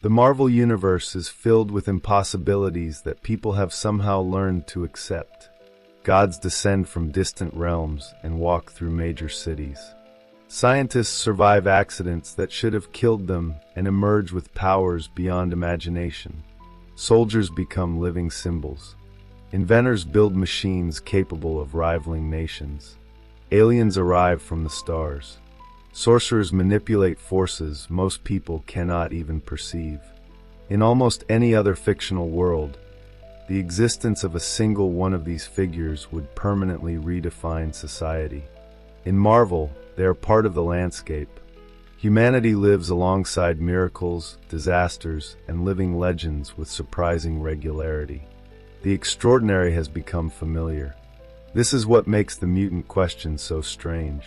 The Marvel Universe is filled with impossibilities that people have somehow learned to accept. Gods descend from distant realms and walk through major cities. Scientists survive accidents that should have killed them and emerge with powers beyond imagination. Soldiers become living symbols. Inventors build machines capable of rivaling nations. Aliens arrive from the stars. Sorcerers manipulate forces most people cannot even perceive. In almost any other fictional world, the existence of a single one of these figures would permanently redefine society. In Marvel, they are part of the landscape. Humanity lives alongside miracles, disasters, and living legends with surprising regularity. The extraordinary has become familiar. This is what makes the mutant question so strange.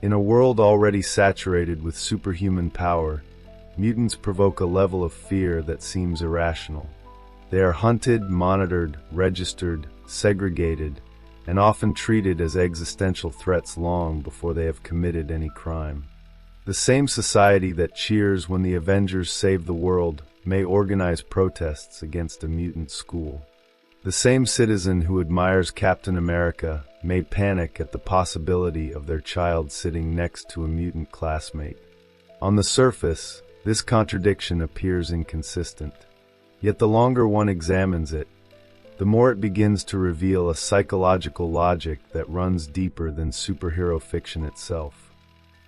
In a world already saturated with superhuman power, mutants provoke a level of fear that seems irrational. They are hunted, monitored, registered, segregated, and often treated as existential threats long before they have committed any crime. The same society that cheers when the Avengers save the world may organize protests against a mutant school. The same citizen who admires Captain America may panic at the possibility of their child sitting next to a mutant classmate. On the surface, this contradiction appears inconsistent. Yet the longer one examines it, the more it begins to reveal a psychological logic that runs deeper than superhero fiction itself.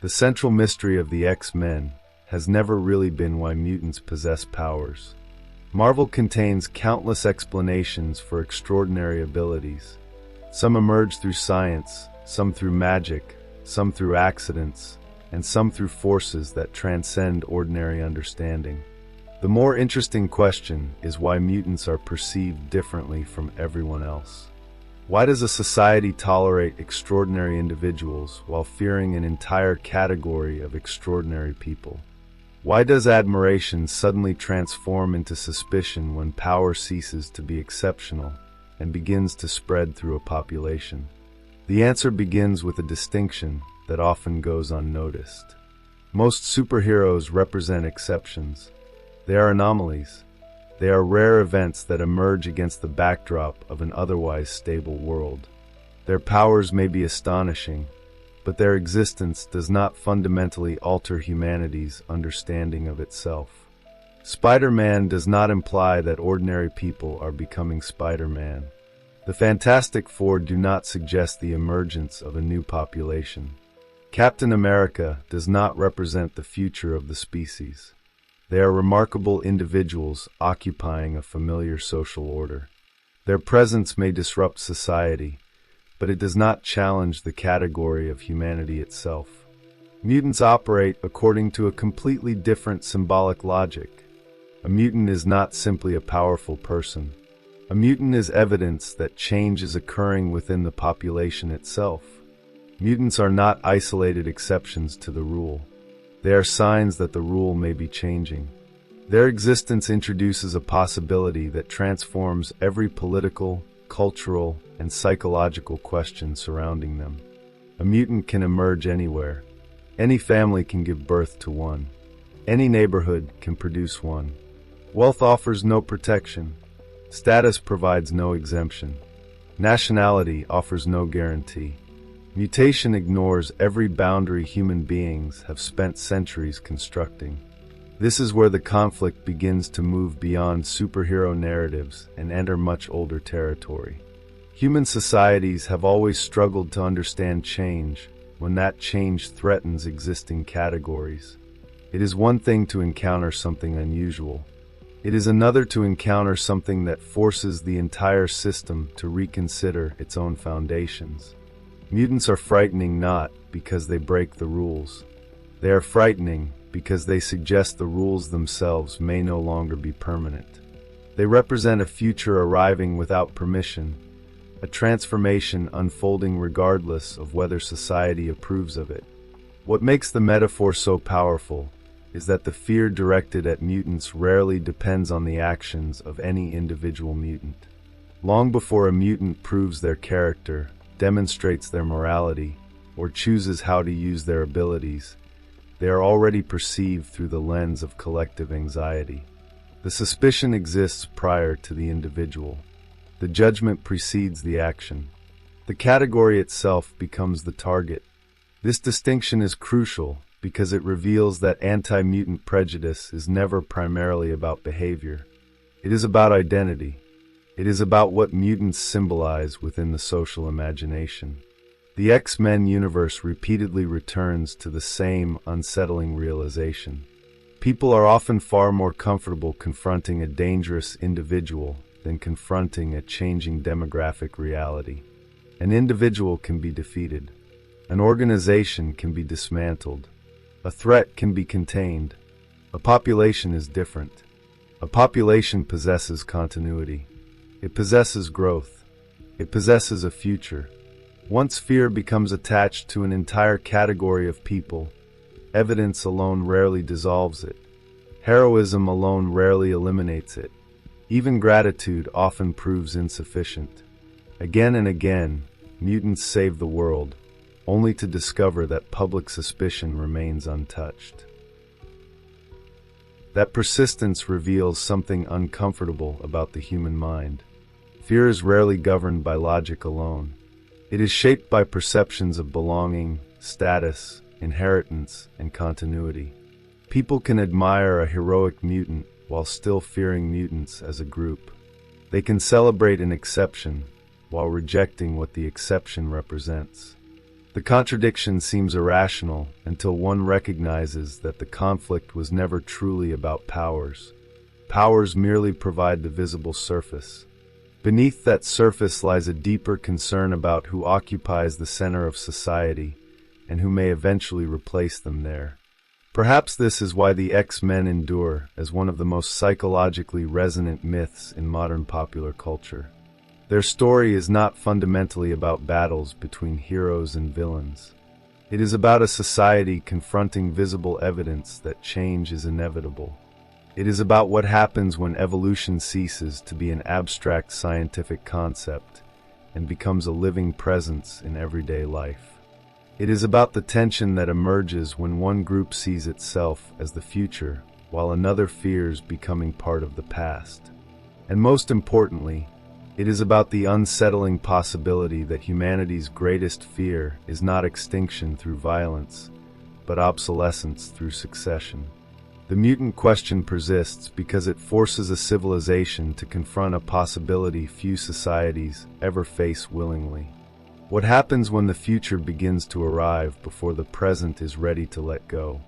The central mystery of the X-Men has never really been why mutants possess powers. Marvel contains countless explanations for extraordinary abilities. Some emerge through science, some through magic, some through accidents, and some through forces that transcend ordinary understanding. The more interesting question is why mutants are perceived differently from everyone else. Why does a society tolerate extraordinary individuals while fearing an entire category of extraordinary people? Why does admiration suddenly transform into suspicion when power ceases to be exceptional and begins to spread through a population? The answer begins with a distinction that often goes unnoticed. Most superheroes represent exceptions. They are anomalies. They are rare events that emerge against the backdrop of an otherwise stable world. Their powers may be astonishing, but their existence does not fundamentally alter humanity's understanding of itself. Spider-Man does not imply that ordinary people are becoming Spider-Man. The Fantastic Four do not suggest the emergence of a new population. Captain America does not represent the future of the species. They are remarkable individuals occupying a familiar social order. Their presence may disrupt society, but it does not challenge the category of humanity itself. Mutants operate according to a completely different symbolic logic. A mutant is not simply a powerful person. A mutant is evidence that change is occurring within the population itself. Mutants are not isolated exceptions to the rule. They are signs that the rule may be changing. Their existence introduces a possibility that transforms every political, cultural, and psychological question surrounding them. A mutant can emerge anywhere. Any family can give birth to one. Any neighborhood can produce one. Wealth offers no protection. Status provides no exemption. Nationality offers no guarantee. Mutation ignores every boundary human beings have spent centuries constructing. This is where the conflict begins to move beyond superhero narratives and enter much older territory. Human societies have always struggled to understand change when that change threatens existing categories. It is one thing to encounter something unusual. It is another to encounter something that forces the entire system to reconsider its own foundations. Mutants are frightening not because they break the rules. They are frightening because they suggest the rules themselves may no longer be permanent. They represent a future arriving without permission, a transformation unfolding regardless of whether society approves of it. What makes the metaphor so powerful is that the fear directed at mutants rarely depends on the actions of any individual mutant. Long before a mutant proves their character, demonstrates their morality, or chooses how to use their abilities, They are already perceived through the lens of collective anxiety. The suspicion exists prior to the individual. The judgment precedes the action. The category itself becomes the target. This distinction is crucial because it reveals that anti-mutant prejudice is never primarily about behavior. It is about identity. It is about what mutants symbolize within the social imagination. The X-Men universe repeatedly returns to the same unsettling realization. People are often far more comfortable confronting a dangerous individual than confronting a changing demographic reality. An individual can be defeated. An organization can be dismantled. A threat can be contained. A population is different. A population possesses continuity. It possesses growth. It possesses a future. Once fear becomes attached to an entire category of people, evidence alone rarely dissolves it. Heroism alone rarely eliminates it. Even gratitude often proves insufficient. Again and again, mutants save the world, only to discover that public suspicion remains untouched. That persistence reveals something uncomfortable about the human mind. Fear is rarely governed by logic alone. It is shaped by perceptions of belonging, status, inheritance, and continuity. People can admire a heroic mutant while still fearing mutants as a group. They can celebrate an exception while rejecting what the exception represents. The contradiction seems irrational until one recognizes that the conflict was never truly about powers. Powers merely provide the visible surface. Beneath that surface lies a deeper concern about who occupies the center of society and who may eventually replace them there. Perhaps this is why the X-Men endure as one of the most psychologically resonant myths in modern popular culture. Their story is not fundamentally about battles between heroes and villains. It is about a society confronting visible evidence that change is inevitable. It is about what happens when evolution ceases to be an abstract scientific concept and becomes a living presence in everyday life. It is about the tension that emerges when one group sees itself as the future while another fears becoming part of the past. And most importantly, it is about the unsettling possibility that humanity's greatest fear is not extinction through violence, but obsolescence through succession. The mutant question persists because it forces a civilization to confront a possibility few societies ever face willingly. What happens when the future begins to arrive before the present is ready to let go?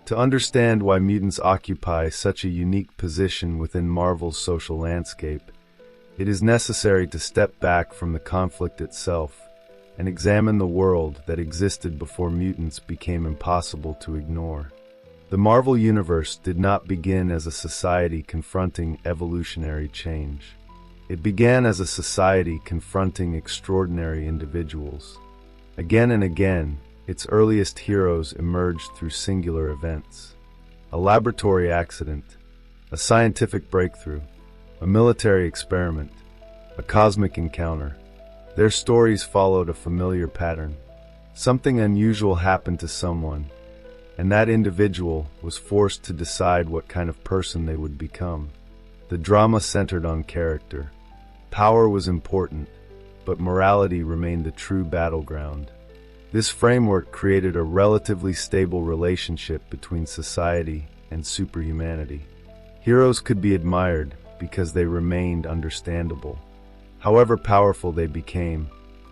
To understand why mutants occupy such a unique position within Marvel's social landscape, it is necessary to step back from the conflict itself and examine the world that existed before mutants became impossible to ignore. The Marvel Universe did not begin as a society confronting evolutionary change. It began as a society confronting extraordinary individuals. Again and again, its earliest heroes emerged through singular events. A laboratory accident, a scientific breakthrough, a military experiment, a cosmic encounter. Their stories followed a familiar pattern. Something unusual happened to someone, and that individual was forced to decide what kind of person they would become. The drama centered on character. Power was important, but morality remained the true battleground. This framework created a relatively stable relationship between society and superhumanity. Heroes could be admired because they remained understandable. However powerful they became,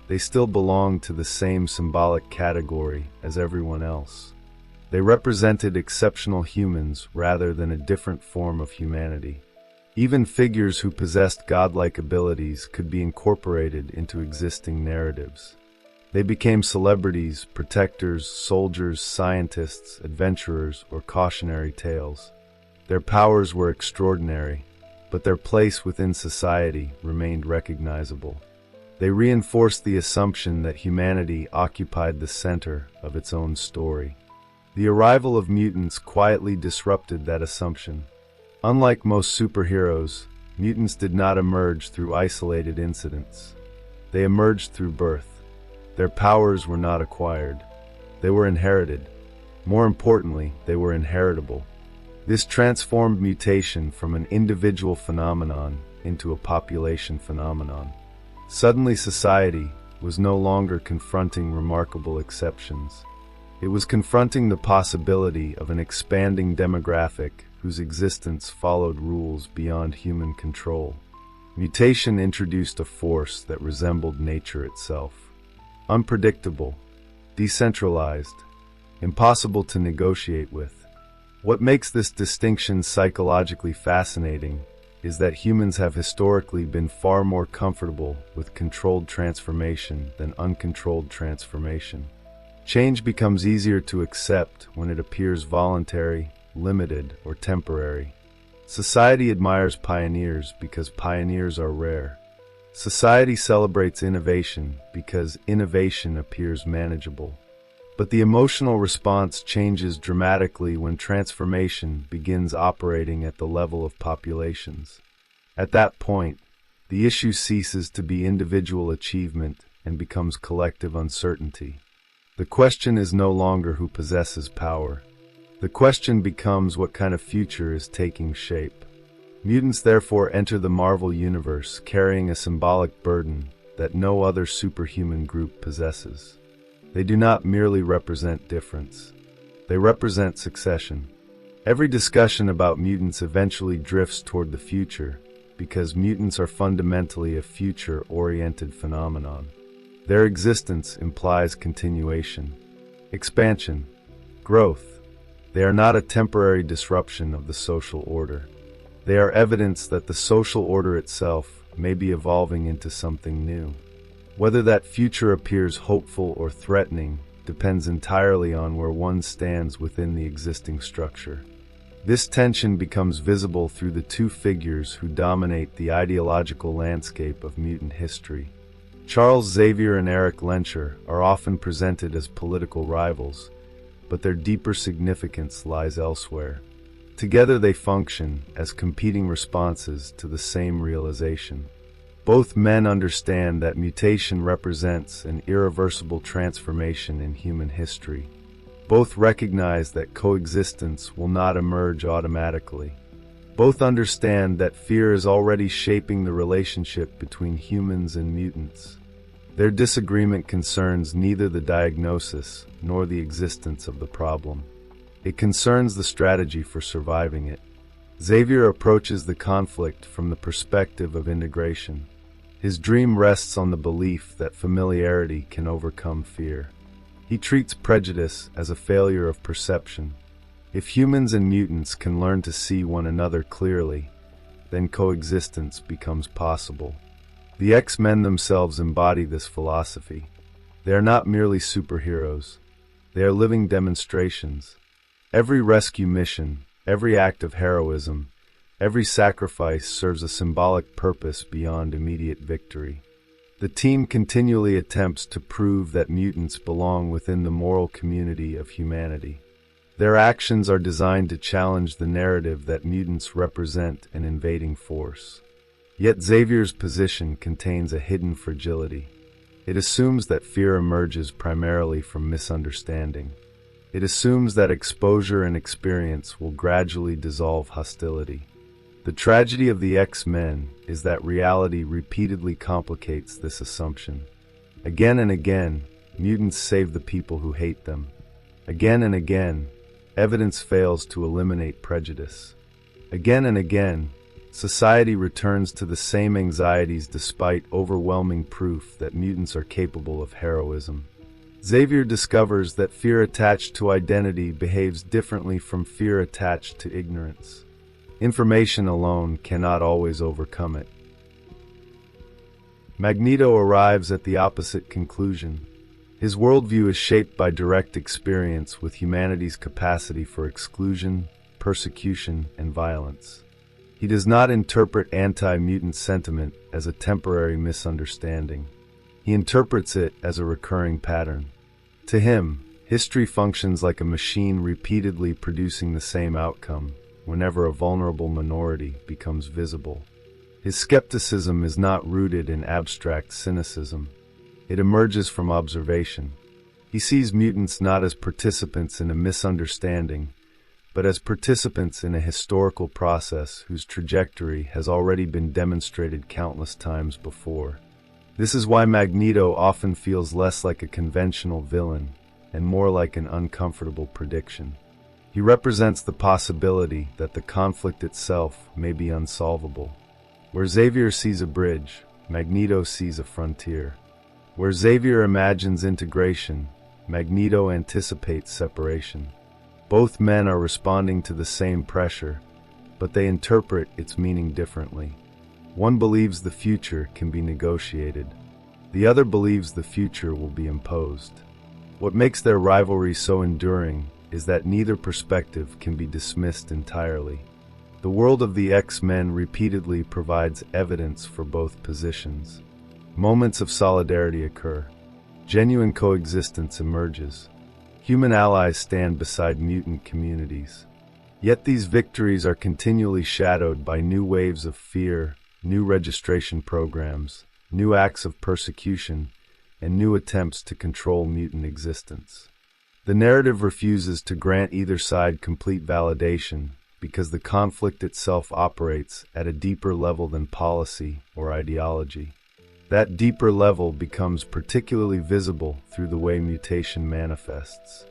they still belonged to the same symbolic category as everyone else. They represented exceptional humans rather than a different form of humanity. Even figures who possessed godlike abilities could be incorporated into existing narratives. They became celebrities, protectors, soldiers, scientists, adventurers, or cautionary tales. Their powers were extraordinary, but their place within society remained recognizable. They reinforced the assumption that humanity occupied the center of its own story. The arrival of mutants quietly disrupted that assumption. Unlike most superheroes, mutants did not emerge through isolated incidents. They emerged through birth. Their powers were not acquired. They were inherited. More importantly, they were inheritable. This transformed mutation from an individual phenomenon into a population phenomenon. Suddenly, society was no longer confronting remarkable exceptions. It was confronting the possibility of an expanding demographic whose existence followed rules beyond human control. Mutation introduced a force that resembled nature itself. Unpredictable, decentralized, impossible to negotiate with. What makes this distinction psychologically fascinating is that humans have historically been far more comfortable with controlled transformation than uncontrolled transformation. Change becomes easier to accept when it appears voluntary, limited, or temporary. Society admires pioneers because pioneers are rare. Society celebrates innovation because innovation appears manageable. But the emotional response changes dramatically when transformation begins operating at the level of populations. At that point, the issue ceases to be individual achievement and becomes collective uncertainty. The question is no longer who possesses power. The question becomes what kind of future is taking shape. Mutants therefore enter the Marvel Universe carrying a symbolic burden that no other superhuman group possesses. They do not merely represent difference. They represent succession. Every discussion about mutants eventually drifts toward the future because mutants are fundamentally a future-oriented phenomenon. Their existence implies continuation, expansion, growth. They are not a temporary disruption of the social order. They are evidence that the social order itself may be evolving into something new. Whether that future appears hopeful or threatening depends entirely on where one stands within the existing structure. This tension becomes visible through the two figures who dominate the ideological landscape of mutant history. Charles Xavier and Eric Lencher are often presented as political rivals, but their deeper significance lies elsewhere. Together they function as competing responses to the same realization. Both men understand that mutation represents an irreversible transformation in human history. Both recognize that coexistence will not emerge automatically. Both understand that fear is already shaping the relationship between humans and mutants. Their disagreement concerns neither the diagnosis nor the existence of the problem. It concerns the strategy for surviving it. Xavier approaches the conflict from the perspective of integration. His dream rests on the belief that familiarity can overcome fear. He treats prejudice as a failure of perception. If humans and mutants can learn to see one another clearly, then coexistence becomes possible. The X-Men themselves embody this philosophy. They are not merely superheroes. They are living demonstrations. Every rescue mission, every act of heroism, every sacrifice serves a symbolic purpose beyond immediate victory. The team continually attempts to prove that mutants belong within the moral community of humanity. Their actions are designed to challenge the narrative that mutants represent an invading force. Yet Xavier's position contains a hidden fragility. It assumes that fear emerges primarily from misunderstanding. It assumes that exposure and experience will gradually dissolve hostility. The tragedy of the X-Men is that reality repeatedly complicates this assumption. Again and again, mutants save the people who hate them. Again and again, evidence fails to eliminate prejudice. Again and again, society returns to the same anxieties despite overwhelming proof that mutants are capable of heroism. Xavier discovers that fear attached to identity behaves differently from fear attached to ignorance. Information alone cannot always overcome it. Magneto arrives at the opposite conclusion. His worldview is shaped by direct experience with humanity's capacity for exclusion, persecution, and violence. He does not interpret anti-mutant sentiment as a temporary misunderstanding. He interprets it as a recurring pattern. To him, history functions like a machine repeatedly producing the same outcome whenever a vulnerable minority becomes visible. His skepticism is not rooted in abstract cynicism. It emerges from observation. He sees mutants not as participants in a misunderstanding, but as participants in a historical process whose trajectory has already been demonstrated countless times before. This is why Magneto often feels less like a conventional villain and more like an uncomfortable prediction. He represents the possibility that the conflict itself may be unsolvable. Where Xavier sees a bridge, Magneto sees a frontier. Where Xavier imagines integration, Magneto anticipates separation. Both men are responding to the same pressure, but they interpret its meaning differently. One believes the future can be negotiated. The other believes the future will be imposed. What makes their rivalry so enduring is that neither perspective can be dismissed entirely. The world of the X-Men repeatedly provides evidence for both positions. Moments of solidarity occur. Genuine coexistence emerges. Human allies stand beside mutant communities. Yet these victories are continually shadowed by new waves of fear, new registration programs, new acts of persecution, and new attempts to control mutant existence. The narrative refuses to grant either side complete validation because the conflict itself operates at a deeper level than policy or ideology. That deeper level becomes particularly visible through the way mutation manifests.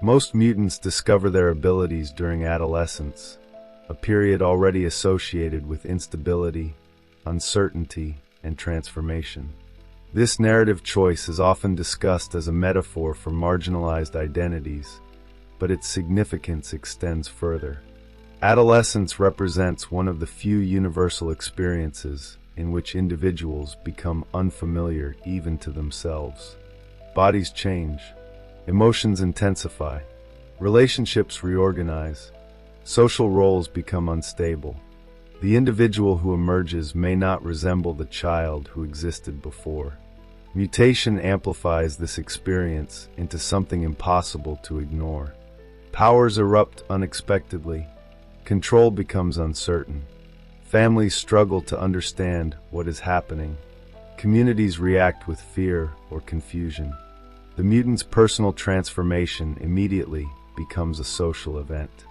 Most mutants discover their abilities during adolescence, a period already associated with instability, uncertainty, and transformation. This narrative choice is often discussed as a metaphor for marginalized identities, but its significance extends further. Adolescence represents one of the few universal experiences in which individuals become unfamiliar even to themselves. Bodies change, emotions intensify, relationships reorganize, social roles become unstable. The individual who emerges may not resemble the child who existed before. Mutation amplifies this experience into something impossible to ignore. Powers erupt unexpectedly. Control becomes uncertain. Families struggle to understand what is happening. Communities react with fear or confusion. The mutant's personal transformation immediately becomes a social event.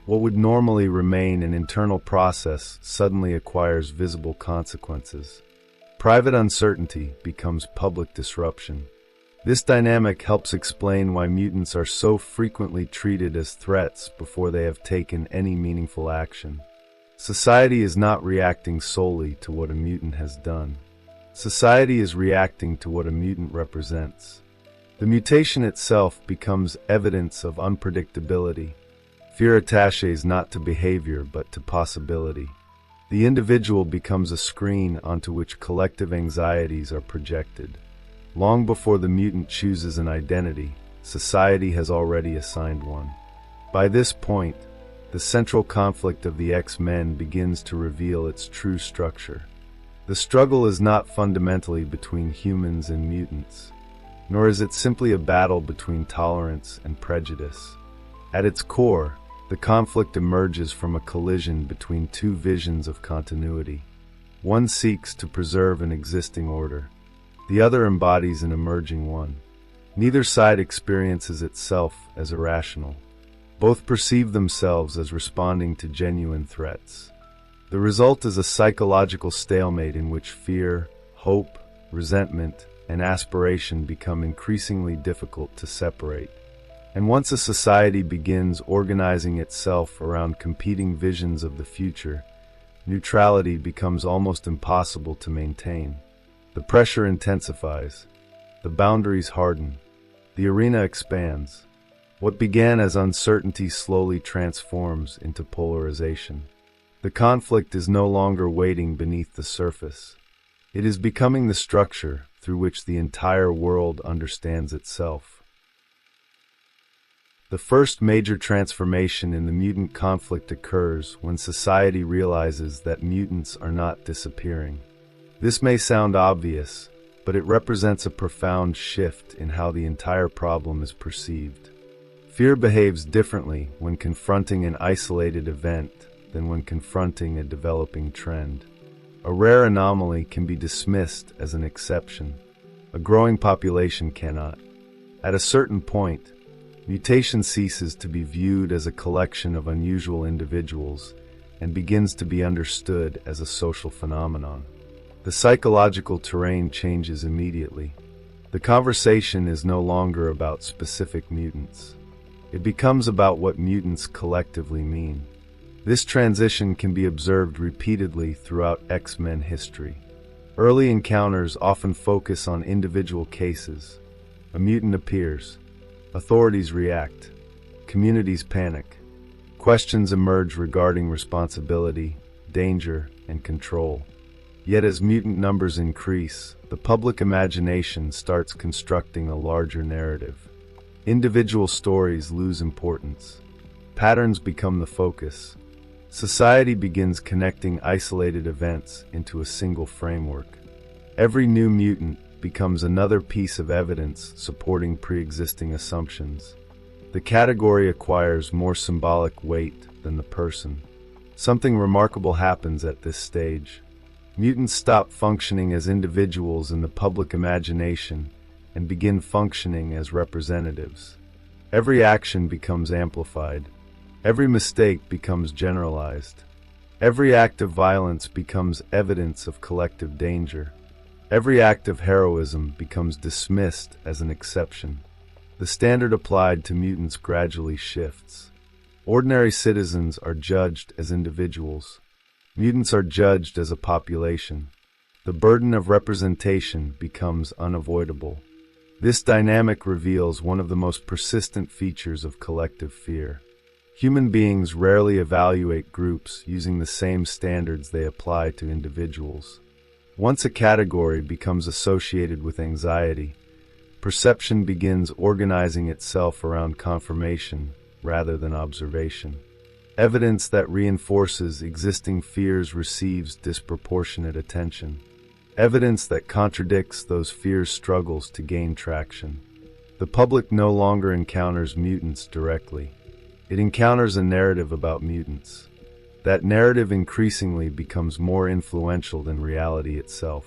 What would normally remain an internal process suddenly acquires visible consequences. Private uncertainty becomes public disruption. This dynamic helps explain why mutants are so frequently treated as threats before they have taken any meaningful action. Society is not reacting solely to what a mutant has done. Society is reacting to what a mutant represents. The mutation itself becomes evidence of unpredictability. Fear attaches not to behavior but to possibility. The individual becomes a screen onto which collective anxieties are projected. Long before the mutant chooses an identity, society has already assigned one. By this point, the central conflict of the X-Men begins to reveal its true structure. The struggle is not fundamentally between humans and mutants, nor is it simply a battle between tolerance and prejudice. At its core, the conflict emerges from a collision between two visions of continuity. One seeks to preserve an existing order. The other embodies an emerging one. Neither side experiences itself as irrational. Both perceive themselves as responding to genuine threats. The result is a psychological stalemate in which fear, hope, resentment, and aspiration become increasingly difficult to separate. And once a society begins organizing itself around competing visions of the future, neutrality becomes almost impossible to maintain. The pressure intensifies. The boundaries harden. The arena expands. What began as uncertainty slowly transforms into polarization. The conflict is no longer waiting beneath the surface. It is becoming the structure through which the entire world understands itself. The first major transformation in the mutant conflict occurs when society realizes that mutants are not disappearing. This may sound obvious, but it represents a profound shift in how the entire problem is perceived. Fear behaves differently when confronting an isolated event than when confronting a developing trend. A rare anomaly can be dismissed as an exception. A growing population cannot. At a certain point, mutation ceases to be viewed as a collection of unusual individuals and begins to be understood as a social phenomenon. The psychological terrain changes immediately. The conversation is no longer about specific mutants. It becomes about what mutants collectively mean. This transition can be observed repeatedly throughout X-Men history. Early encounters often focus on individual cases. A mutant appears. Authorities react. Communities panic. Questions emerge regarding responsibility, danger, and control. Yet as mutant numbers increase, the public imagination starts constructing a larger narrative. Individual stories lose importance. Patterns become the focus. Society begins connecting isolated events into a single framework. Every new mutant becomes another piece of evidence supporting pre-existing assumptions. The category acquires more symbolic weight than the person. Something remarkable happens at this stage. Mutants stop functioning as individuals in the public imagination and begin functioning as representatives. Every action becomes amplified. Every mistake becomes generalized. Every act of violence becomes evidence of collective danger. Every act of heroism becomes dismissed as an exception. The standard applied to mutants gradually shifts. Ordinary citizens are judged as individuals. Mutants are judged as a population. The burden of representation becomes unavoidable. This dynamic reveals one of the most persistent features of collective fear. Human beings rarely evaluate groups using the same standards they apply to individuals. Once a category becomes associated with anxiety, perception begins organizing itself around confirmation rather than observation. Evidence that reinforces existing fears receives disproportionate attention. Evidence that contradicts those fears struggles to gain traction. The public no longer encounters mutants directly. It encounters a narrative about mutants. That narrative increasingly becomes more influential than reality itself.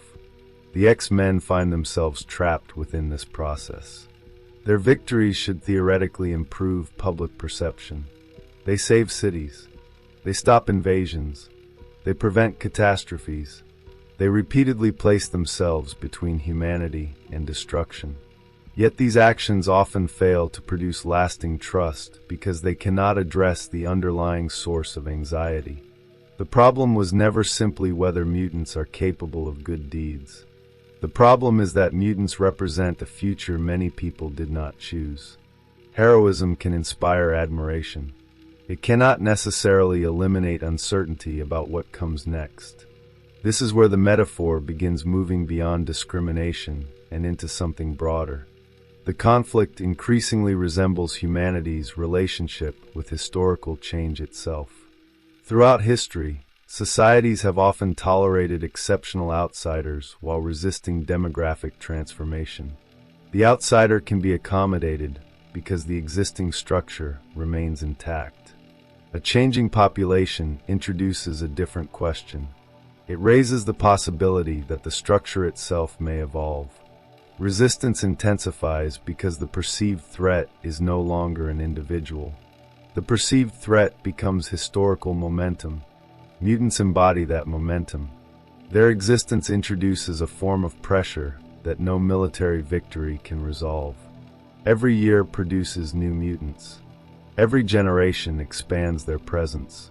The X-Men find themselves trapped within this process. Their victories should theoretically improve public perception. They save cities. They stop invasions. They prevent catastrophes. They repeatedly place themselves between humanity and destruction. Yet these actions often fail to produce lasting trust because they cannot address the underlying source of anxiety. The problem was never simply whether mutants are capable of good deeds. The problem is that mutants represent a future many people did not choose. Heroism can inspire admiration. It cannot necessarily eliminate uncertainty about what comes next. This is where the metaphor begins moving beyond discrimination and into something broader. The conflict increasingly resembles humanity's relationship with historical change itself. Throughout history, societies have often tolerated exceptional outsiders while resisting demographic transformation. The outsider can be accommodated because the existing structure remains intact. A changing population introduces a different question. It raises the possibility that the structure itself may evolve. Resistance intensifies because the perceived threat is no longer an individual. The perceived threat becomes historical momentum. Mutants embody that momentum. Their existence introduces a form of pressure that no military victory can resolve. Every year produces new mutants. Every generation expands their presence.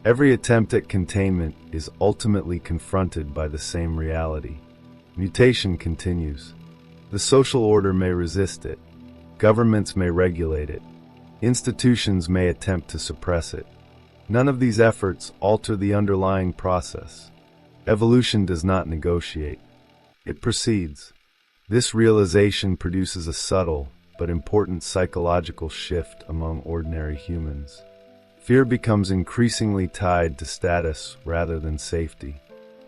Every attempt at containment is ultimately confronted by the same reality. Mutation continues. The social order may resist it. Governments may regulate it. Institutions may attempt to suppress it. None of these efforts alter the underlying process. Evolution does not negotiate. It proceeds. This realization produces a subtle but important psychological shift among ordinary humans. Fear becomes increasingly tied to status rather than safety.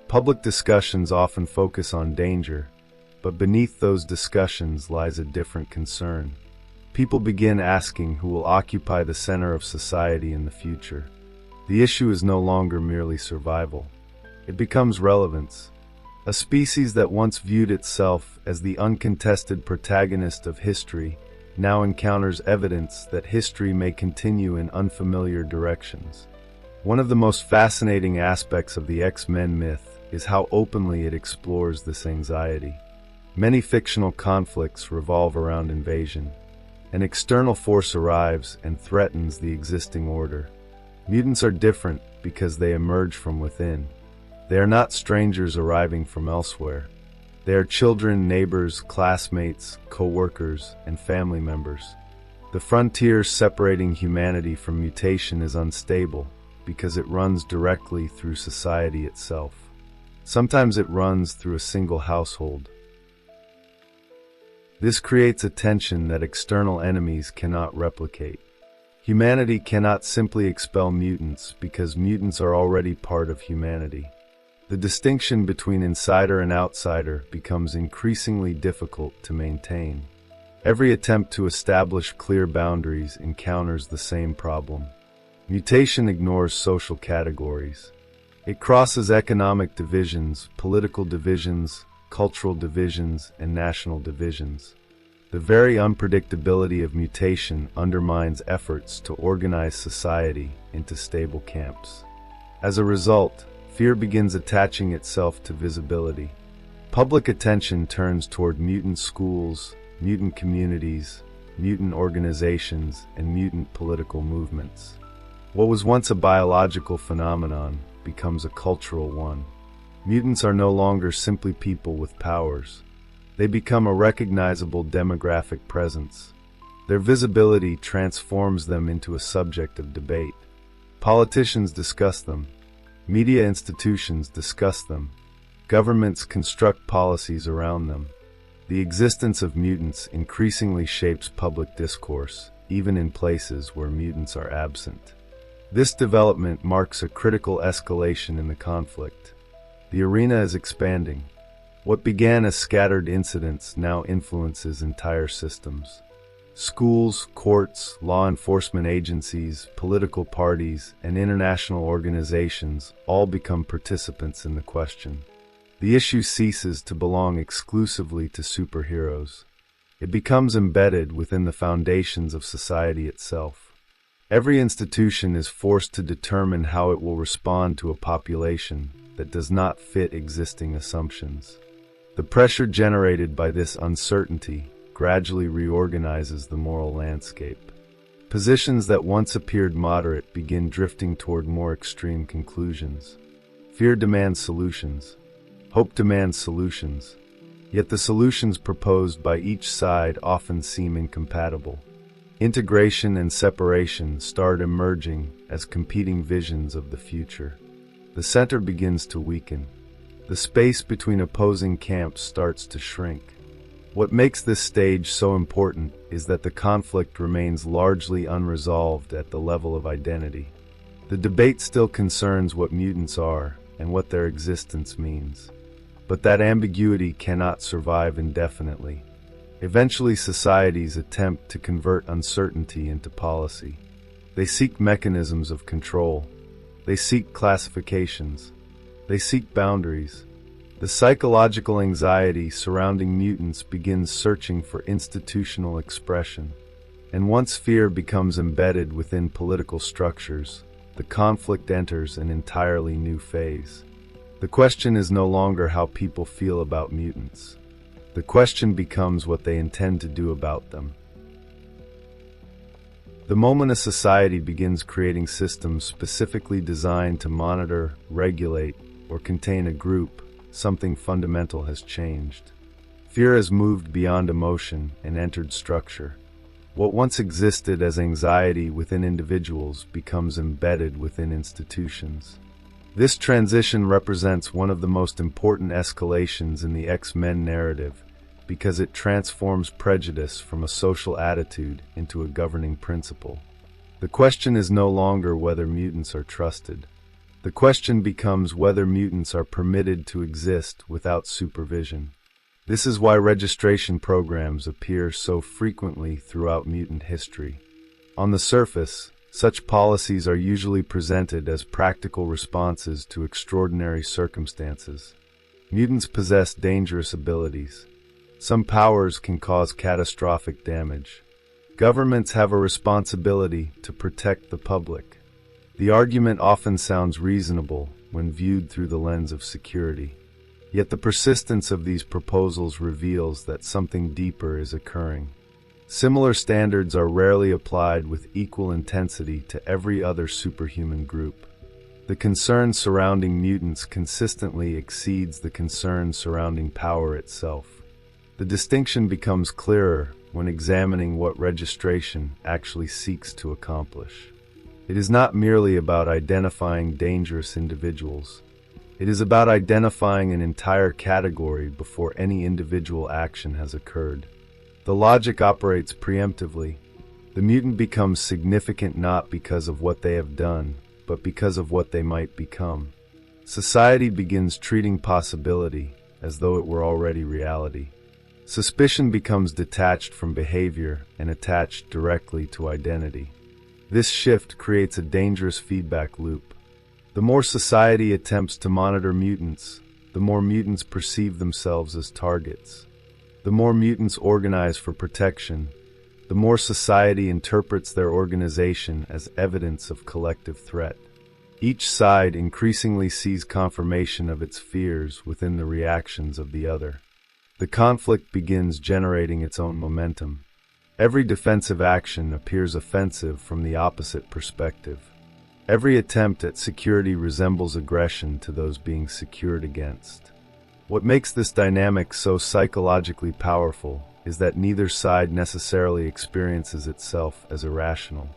Public discussions often focus on danger, but beneath those discussions lies a different concern. People begin asking who will occupy the center of society in the future. The issue is no longer merely survival. It becomes relevance. A species that once viewed itself as the uncontested protagonist of history now encounters evidence that history may continue in unfamiliar directions. One of the most fascinating aspects of the X-Men myth is how openly it explores this anxiety. Many fictional conflicts revolve around invasion. An external force arrives and threatens the existing order. Mutants are different because they emerge from within. They are not strangers arriving from elsewhere. They are children, neighbors, classmates, co-workers, and family members. The frontier separating humanity from mutation is unstable because it runs directly through society itself. Sometimes it runs through a single household. This creates a tension that external enemies cannot replicate. Humanity cannot simply expel mutants because mutants are already part of humanity. The distinction between insider and outsider becomes increasingly difficult to maintain. Every attempt to establish clear boundaries encounters the same problem. Mutation ignores social categories. It crosses economic divisions, political divisions, cultural divisions, and national divisions. The very unpredictability of mutation undermines efforts to organize society into stable camps. As a result, fear begins attaching itself to visibility. Public attention turns toward mutant schools, mutant communities, mutant organizations, and mutant political movements. What was once a biological phenomenon becomes a cultural one. Mutants are no longer simply people with powers. They become a recognizable demographic presence. Their visibility transforms them into a subject of debate. Politicians discuss them. Media institutions discuss them. Governments construct policies around them. The existence of mutants increasingly shapes public discourse, even in places where mutants are absent. This development marks a critical escalation in the conflict. The arena is expanding. What began as scattered incidents now influences entire systems. Schools, courts, law enforcement agencies, political parties, and international organizations all become participants in the question. The issue ceases to belong exclusively to superheroes. It becomes embedded within the foundations of society itself. Every institution is forced to determine how it will respond to a population that does not fit existing assumptions. The pressure generated by this uncertainty gradually reorganizes the moral landscape. Positions that once appeared moderate begin drifting toward more extreme conclusions. Fear demands solutions. Hope demands solutions. Yet the solutions proposed by each side often seem incompatible. Integration and separation start emerging as competing visions of the future. The center begins to weaken. The space between opposing camps starts to shrink. What makes this stage so important is that the conflict remains largely unresolved at the level of identity. The debate still concerns what mutants are and what their existence means. But that ambiguity cannot survive indefinitely. Eventually, societies attempt to convert uncertainty into policy. They seek mechanisms of control. They seek classifications. They seek boundaries. The psychological anxiety surrounding mutants begins searching for institutional expression. And once fear becomes embedded within political structures, the conflict enters an entirely new phase. The question is no longer how people feel about mutants. The question becomes what they intend to do about them. The moment a society begins creating systems specifically designed to monitor, regulate, or contain a group, something fundamental has changed. Fear has moved beyond emotion and entered structure. What once existed as anxiety within individuals becomes embedded within institutions. This transition represents one of the most important escalations in the X-Men narrative because it transforms prejudice from a social attitude into a governing principle. The question is no longer whether mutants are trusted. The question becomes whether mutants are permitted to exist without supervision. This is why registration programs appear so frequently throughout mutant history. On the surface, such policies are usually presented as practical responses to extraordinary circumstances. Mutants possess dangerous abilities. Some powers can cause catastrophic damage. Governments have a responsibility to protect the public. The argument often sounds reasonable when viewed through the lens of security. Yet the persistence of these proposals reveals that something deeper is occurring. Similar standards are rarely applied with equal intensity to every other superhuman group. The concern surrounding mutants consistently exceeds the concern surrounding power itself. The distinction becomes clearer when examining what registration actually seeks to accomplish. It is not merely about identifying dangerous individuals. It is about identifying an entire category before any individual action has occurred. The logic operates preemptively. The mutant becomes significant not because of what they have done, but because of what they might become. Society begins treating possibility as though it were already reality. Suspicion becomes detached from behavior and attached directly to identity. This shift creates a dangerous feedback loop. The more society attempts to monitor mutants, the more mutants perceive themselves as targets. The more mutants organize for protection, the more society interprets their organization as evidence of collective threat. Each side increasingly sees confirmation of its fears within the reactions of the other. The conflict begins generating its own momentum. Every defensive action appears offensive from the opposite perspective. Every attempt at security resembles aggression to those being secured against. What makes this dynamic so psychologically powerful is that neither side necessarily experiences itself as irrational.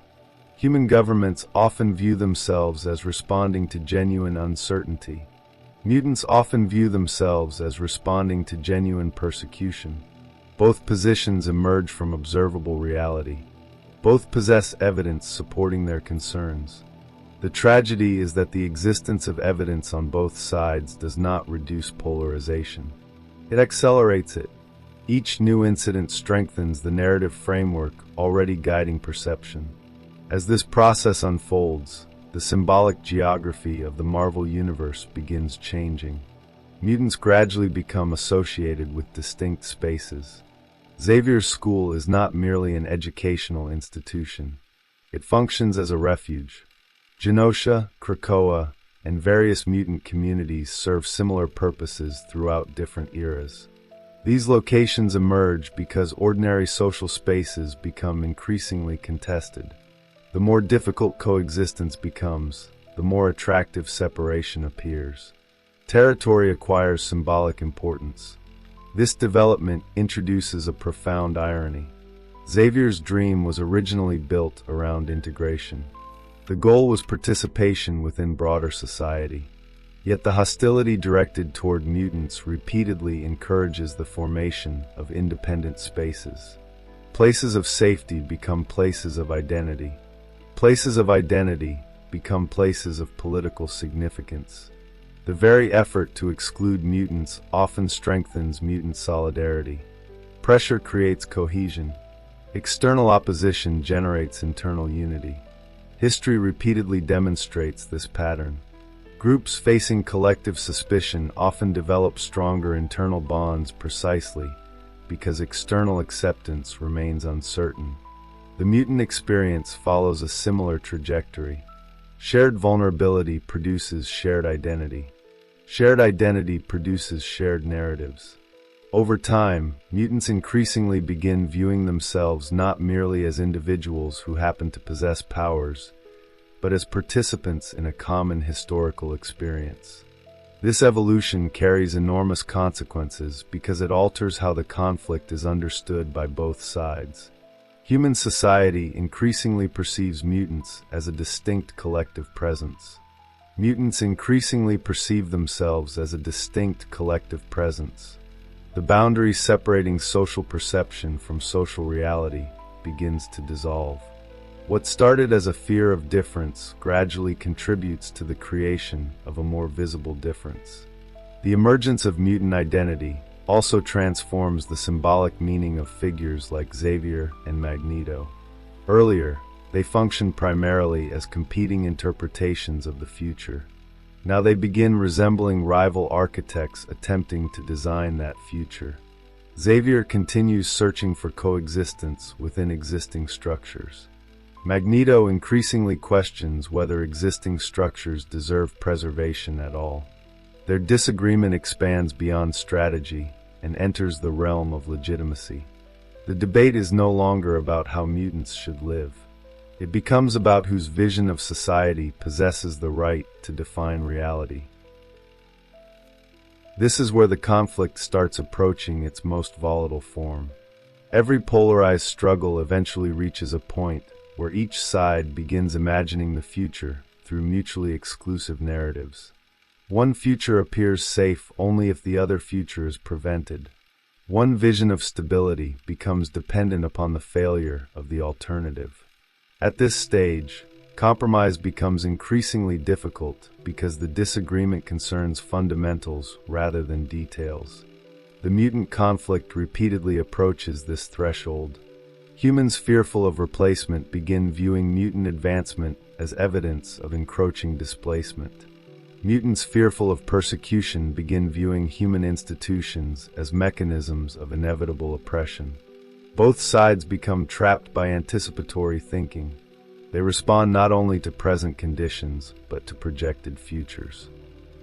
Human governments often view themselves as responding to genuine uncertainty. Mutants often view themselves as responding to genuine persecution. Both positions emerge from observable reality. Both possess evidence supporting their concerns. The tragedy is that the existence of evidence on both sides does not reduce polarization. It accelerates it. Each new incident strengthens the narrative framework already guiding perception. As this process unfolds, the symbolic geography of the Marvel Universe begins changing. Mutants gradually become associated with distinct spaces. Xavier's school is not merely an educational institution. It functions as a refuge. Genosha, Krakoa, and various mutant communities serve similar purposes throughout different eras. These locations emerge because ordinary social spaces become increasingly contested. The more difficult coexistence becomes, the more attractive separation appears. Territory acquires symbolic importance. This development introduces a profound irony. Xavier's dream was originally built around integration. The goal was participation within broader society. Yet the hostility directed toward mutants repeatedly encourages the formation of independent spaces. Places of safety become places of identity. Places of identity become places of political significance. The very effort to exclude mutants often strengthens mutant solidarity. Pressure creates cohesion. External opposition generates internal unity. History repeatedly demonstrates this pattern. Groups facing collective suspicion often develop stronger internal bonds precisely because external acceptance remains uncertain. The mutant experience follows a similar trajectory. Shared vulnerability produces shared identity. Shared identity produces shared narratives. Over time, mutants increasingly begin viewing themselves not merely as individuals who happen to possess powers, but as participants in a common historical experience. This evolution carries enormous consequences because it alters how the conflict is understood by both sides. Human society increasingly perceives mutants as a distinct collective presence. Mutants increasingly perceive themselves as a distinct collective presence. The boundary separating social perception from social reality begins to dissolve. What started as a fear of difference gradually contributes to the creation of a more visible difference. The emergence of mutant identity also transforms the symbolic meaning of figures like Xavier and Magneto. Earlier, they functioned primarily as competing interpretations of the future. Now they begin resembling rival architects attempting to design that future. Xavier continues searching for coexistence within existing structures. Magneto increasingly questions whether existing structures deserve preservation at all. Their disagreement expands beyond strategy and enters the realm of legitimacy. The debate is no longer about how mutants should live. It becomes about whose vision of society possesses the right to define reality. This is where the conflict starts approaching its most volatile form. Every polarized struggle eventually reaches a point where each side begins imagining the future through mutually exclusive narratives. One future appears safe only if the other future is prevented. One vision of stability becomes dependent upon the failure of the alternative. At this stage, compromise becomes increasingly difficult because the disagreement concerns fundamentals rather than details. The mutant conflict repeatedly approaches this threshold. Humans fearful of replacement begin viewing mutant advancement as evidence of encroaching displacement. Mutants fearful of persecution begin viewing human institutions as mechanisms of inevitable oppression. Both sides become trapped by anticipatory thinking. They respond not only to present conditions, but to projected futures.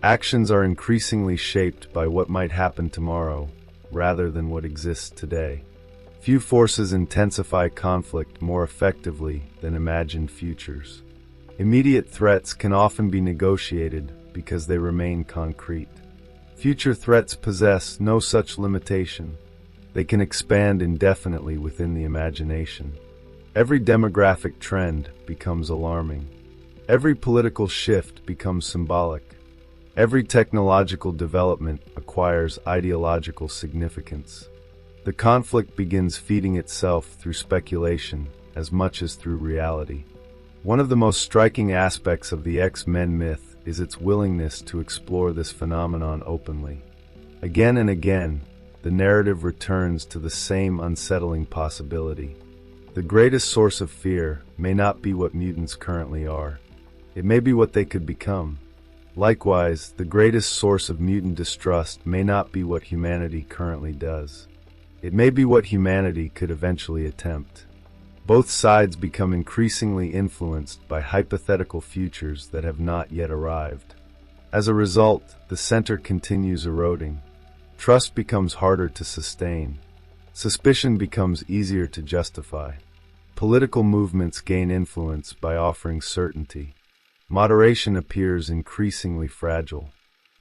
Actions are increasingly shaped by what might happen tomorrow, rather than what exists today. Few forces intensify conflict more effectively than imagined futures. Immediate threats can often be negotiated because they remain concrete. Future threats possess no such limitation. They can expand indefinitely within the imagination. Every demographic trend becomes alarming. Every political shift becomes symbolic. Every technological development acquires ideological significance. The conflict begins feeding itself through speculation as much as through reality. One of the most striking aspects of the X-Men myth is its willingness to explore this phenomenon openly. Again and again, the narrative returns to the same unsettling possibility. The greatest source of fear may not be what mutants currently are. It may be what they could become. Likewise, the greatest source of mutant distrust may not be what humanity currently does. It may be what humanity could eventually attempt. Both sides become increasingly influenced by hypothetical futures that have not yet arrived. As a result, the center continues eroding. Trust becomes harder to sustain. Suspicion becomes easier to justify. Political movements gain influence by offering certainty. Moderation appears increasingly fragile.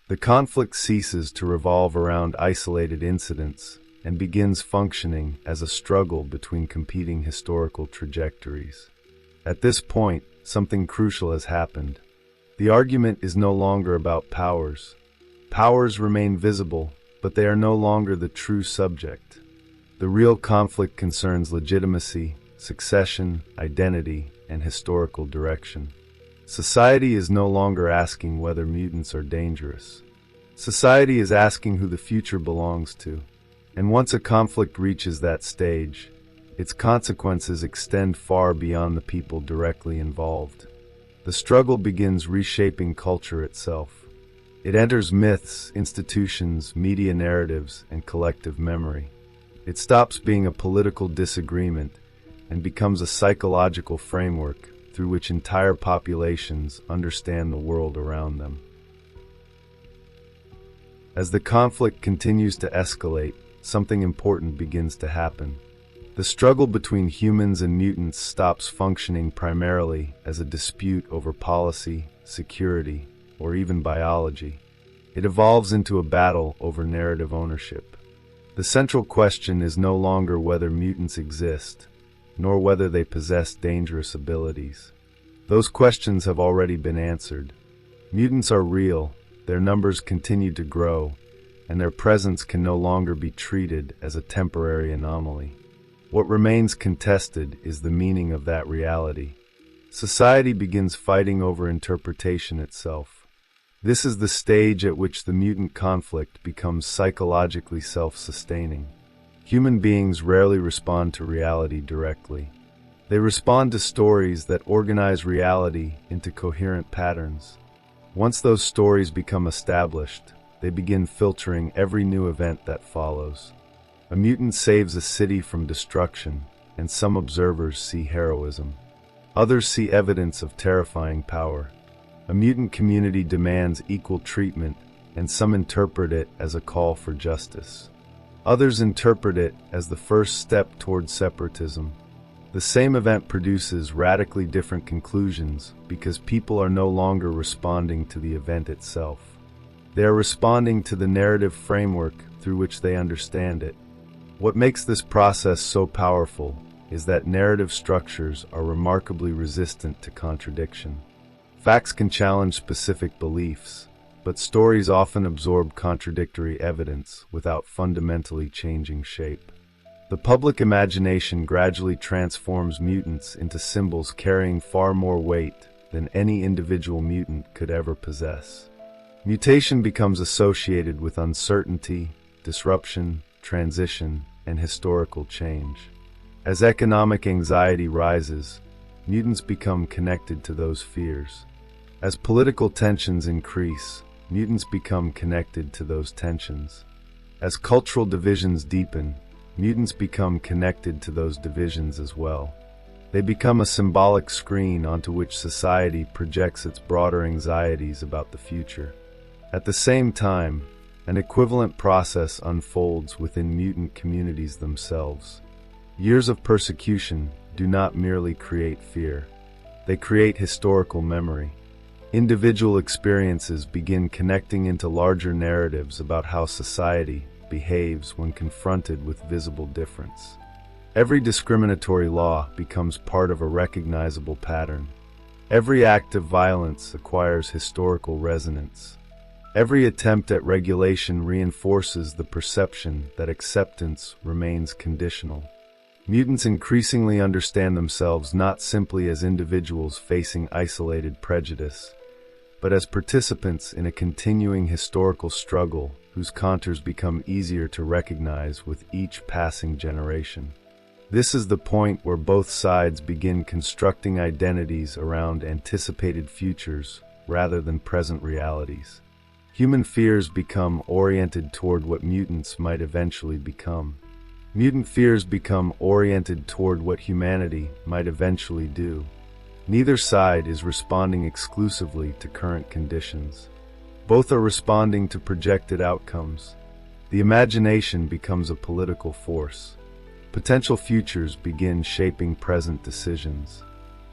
The conflict ceases to revolve around isolated incidents and begins functioning as a struggle between competing historical trajectories. At this point, something crucial has happened. The argument is no longer about powers. Powers remain visible, but they are no longer the true subject. The real conflict concerns legitimacy, succession, identity, and historical direction. Society is no longer asking whether mutants are dangerous. Society is asking who the future belongs to. And once a conflict reaches that stage, its consequences extend far beyond the people directly involved. The struggle begins reshaping culture itself. It enters myths, institutions, media narratives, and collective memory. It stops being a political disagreement and becomes a psychological framework through which entire populations understand the world around them. As the conflict continues to escalate, something important begins to happen. The struggle between humans and mutants stops functioning primarily as a dispute over policy, security, or even biology. It evolves into a battle over narrative ownership. The central question is no longer whether mutants exist, nor whether they possess dangerous abilities. Those questions have already been answered. Mutants are real, their numbers continue to grow, and their presence can no longer be treated as a temporary anomaly. What remains contested is the meaning of that reality. Society begins fighting over interpretation itself. This is the stage at which the mutant conflict becomes psychologically self-sustaining. Human beings rarely respond to reality directly. They respond to stories that organize reality into coherent patterns. Once those stories become established, they begin filtering every new event that follows. A mutant saves a city from destruction, and some observers see heroism. Others see evidence of terrifying power. A mutant community demands equal treatment, and some interpret it as a call for justice. Others interpret it as the first step toward separatism. The same event produces radically different conclusions because people are no longer responding to the event itself. They are responding to the narrative framework through which they understand it. What makes this process so powerful is that narrative structures are remarkably resistant to contradiction. Facts can challenge specific beliefs, but stories often absorb contradictory evidence without fundamentally changing shape. The public imagination gradually transforms mutants into symbols carrying far more weight than any individual mutant could ever possess. Mutation becomes associated with uncertainty, disruption, transition, and historical change. As economic anxiety rises, mutants become connected to those fears. As political tensions increase, mutants become connected to those tensions. As cultural divisions deepen, mutants become connected to those divisions as well. They become a symbolic screen onto which society projects its broader anxieties about the future. At the same time, an equivalent process unfolds within mutant communities themselves. Years of persecution do not merely create fear. They create historical memory. Individual experiences begin connecting into larger narratives about how society behaves when confronted with visible difference. Every discriminatory law becomes part of a recognizable pattern. Every act of violence acquires historical resonance. Every attempt at regulation reinforces the perception that acceptance remains conditional. Mutants increasingly understand themselves not simply as individuals facing isolated prejudice, but as participants in a continuing historical struggle whose contours become easier to recognize with each passing generation. This is the point where both sides begin constructing identities around anticipated futures rather than present realities. Human fears become oriented toward what mutants might eventually become. Mutant fears become oriented toward what humanity might eventually do. Neither side is responding exclusively to current conditions. Both are responding to projected outcomes. The imagination becomes a political force. Potential futures begin shaping present decisions.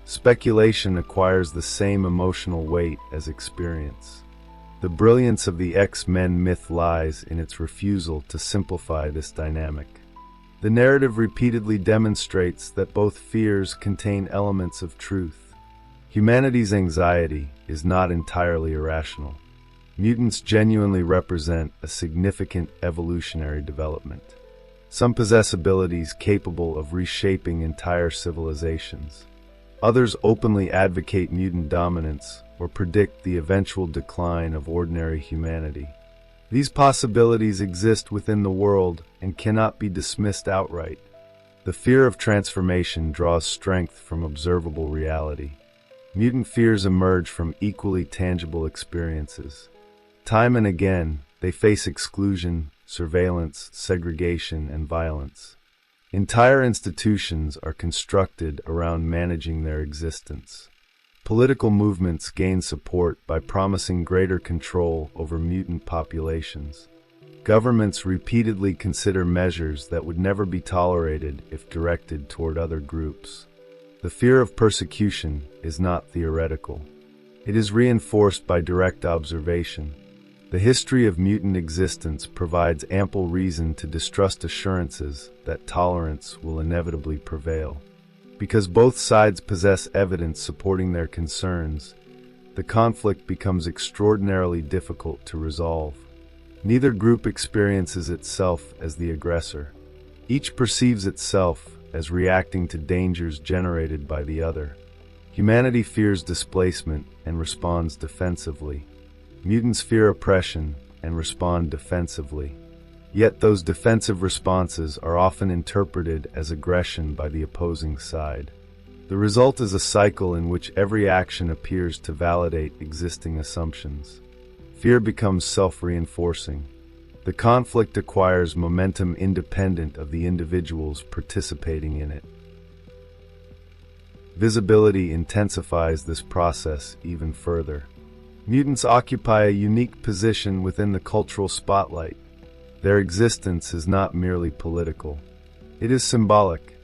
Speculation acquires the same emotional weight as experience. The brilliance of the X-Men myth lies in its refusal to simplify this dynamic. The narrative repeatedly demonstrates that both fears contain elements of truth. Humanity's anxiety is not entirely irrational. Mutants genuinely represent a significant evolutionary development. Some possess abilities capable of reshaping entire civilizations. Others openly advocate mutant dominance or predict the eventual decline of ordinary humanity. These possibilities exist within the world and cannot be dismissed outright. The fear of transformation draws strength from observable reality. Mutant fears emerge from equally tangible experiences. Time and again, they face exclusion, surveillance, segregation, and violence. Entire institutions are constructed around managing their existence. Political movements gain support by promising greater control over mutant populations. Governments repeatedly consider measures that would never be tolerated if directed toward other groups. The fear of persecution is not theoretical. It is reinforced by direct observation. The history of mutant existence provides ample reason to distrust assurances that tolerance will inevitably prevail. Because both sides possess evidence supporting their concerns, the conflict becomes extraordinarily difficult to resolve. Neither group experiences itself as the aggressor. Each perceives itself as reacting to dangers generated by the other. Humanity fears displacement and responds defensively. Mutants fear oppression and respond defensively. Yet those defensive responses are often interpreted as aggression by the opposing side. The result is a cycle in which every action appears to validate existing assumptions. Fear becomes self-reinforcing. The conflict acquires momentum independent of the individuals participating in it. Visibility intensifies this process even further. Mutants occupy a unique position within the cultural spotlight. Their existence is not merely political. It is symbolic.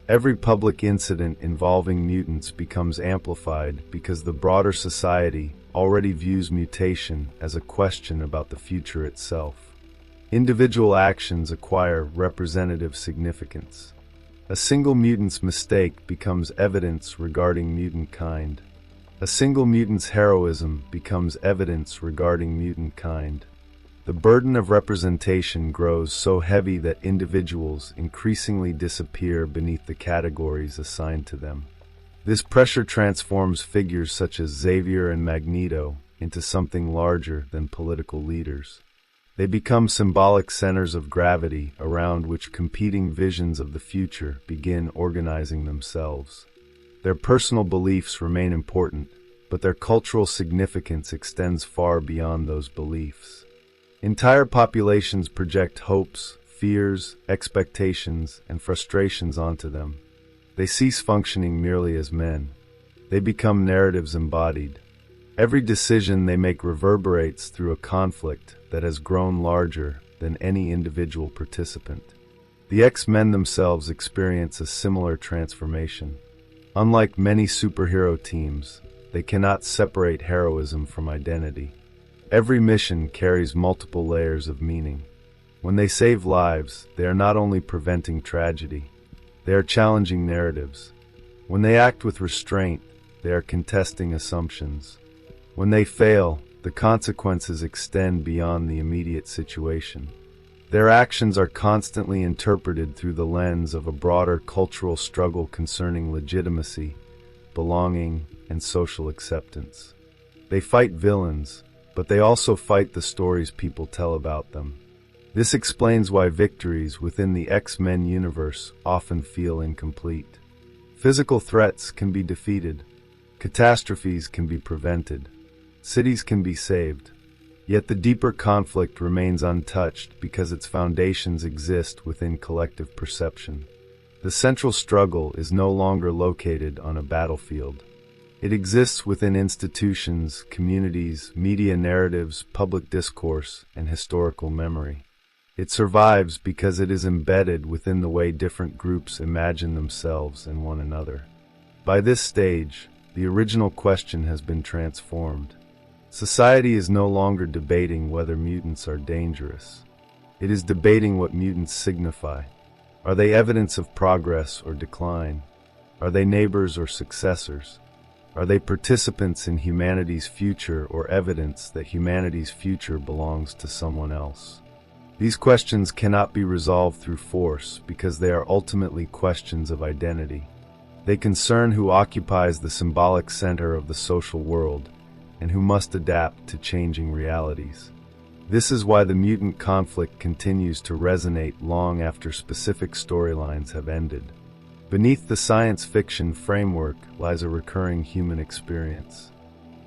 Every public incident involving mutants becomes amplified because the broader society already views mutation as a question about the future itself. Individual actions acquire representative significance. A single mutant's mistake becomes evidence regarding mutant kind. A single mutant's heroism becomes evidence regarding mutant kind. The burden of representation grows so heavy that individuals increasingly disappear beneath the categories assigned to them. This pressure transforms figures such as Xavier and Magneto into something larger than political leaders. They become symbolic centers of gravity around which competing visions of the future begin organizing themselves. Their personal beliefs remain important, but their cultural significance extends far beyond those beliefs. Entire populations project hopes, fears, expectations, and frustrations onto them. They cease functioning merely as men. They become narratives embodied. Every decision they make reverberates through a conflict that has grown larger than any individual participant. The X-Men themselves experience a similar transformation. Unlike many superhero teams, they cannot separate heroism from identity. Every mission carries multiple layers of meaning. When they save lives, they are not only preventing tragedy, they are challenging narratives. When they act with restraint, they are contesting assumptions. When they fail, the consequences extend beyond the immediate situation. Their actions are constantly interpreted through the lens of a broader cultural struggle concerning legitimacy, belonging, and social acceptance. They fight villains, but they also fight the stories people tell about them. This explains why victories within the X-Men universe often feel incomplete. Physical threats can be defeated, catastrophes can be prevented, cities can be saved, yet the deeper conflict remains untouched because its foundations exist within collective perception. The central struggle is no longer located on a battlefield. It exists within institutions, communities, media narratives, public discourse, and historical memory. It survives because it is embedded within the way different groups imagine themselves and one another. By this stage, the original question has been transformed. Society is no longer debating whether mutants are dangerous. It is debating what mutants signify. Are they evidence of progress or decline? Are they neighbors or successors? Are they participants in humanity's future or evidence that humanity's future belongs to someone else? These questions cannot be resolved through force because they are ultimately questions of identity. They concern who occupies the symbolic center of the social world and who must adapt to changing realities. This is why the mutant conflict continues to resonate long after specific storylines have ended. Beneath the science fiction framework lies a recurring human experience.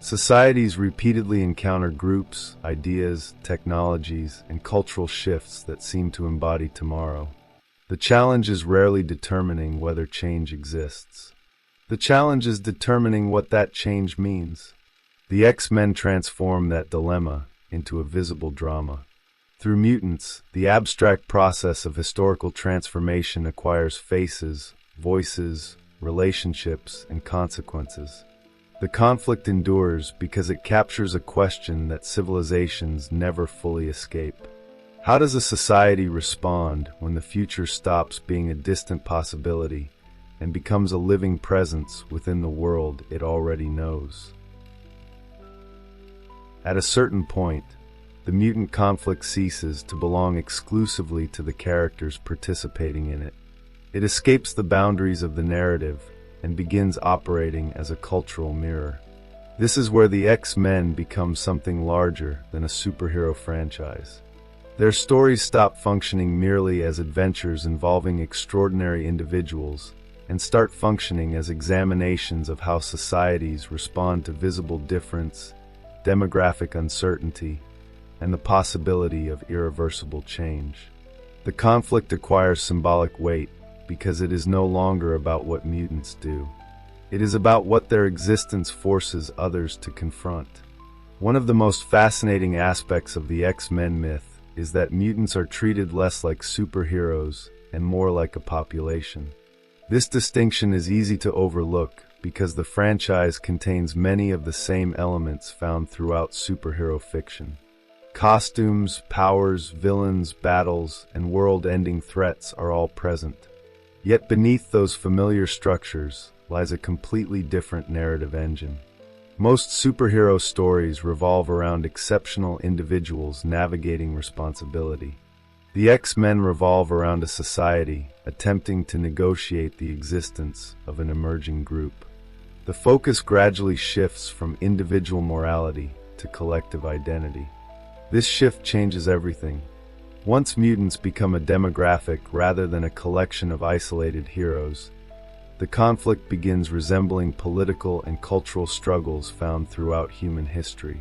Societies repeatedly encounter groups, ideas, technologies, and cultural shifts that seem to embody tomorrow. The challenge is rarely determining whether change exists. The challenge is determining what that change means. The X-Men transform that dilemma into a visible drama. Through mutants, the abstract process of historical transformation acquires faces, voices, relationships, and consequences. The conflict endures because it captures a question that civilizations never fully escape. How does a society respond when the future stops being a distant possibility and becomes a living presence within the world it already knows? At a certain point, the mutant conflict ceases to belong exclusively to the characters participating in it. It escapes the boundaries of the narrative and begins operating as a cultural mirror. This is where the X-Men become something larger than a superhero franchise. Their stories stop functioning merely as adventures involving extraordinary individuals and start functioning as examinations of how societies respond to visible difference, demographic uncertainty, and the possibility of irreversible change. The conflict acquires symbolic weight because it is no longer about what mutants do. It is about what their existence forces others to confront. One of the most fascinating aspects of the X-Men myth is that mutants are treated less like superheroes and more like a population. This distinction is easy to overlook because the franchise contains many of the same elements found throughout superhero fiction. Costumes, powers, villains, battles, and world-ending threats are all present. Yet beneath those familiar structures lies a completely different narrative engine. Most superhero stories revolve around exceptional individuals navigating responsibility. The X-Men revolve around a society attempting to negotiate the existence of an emerging group. The focus gradually shifts from individual morality to collective identity. This shift changes everything. Once mutants become a demographic rather than a collection of isolated heroes, the conflict begins resembling political and cultural struggles found throughout human history.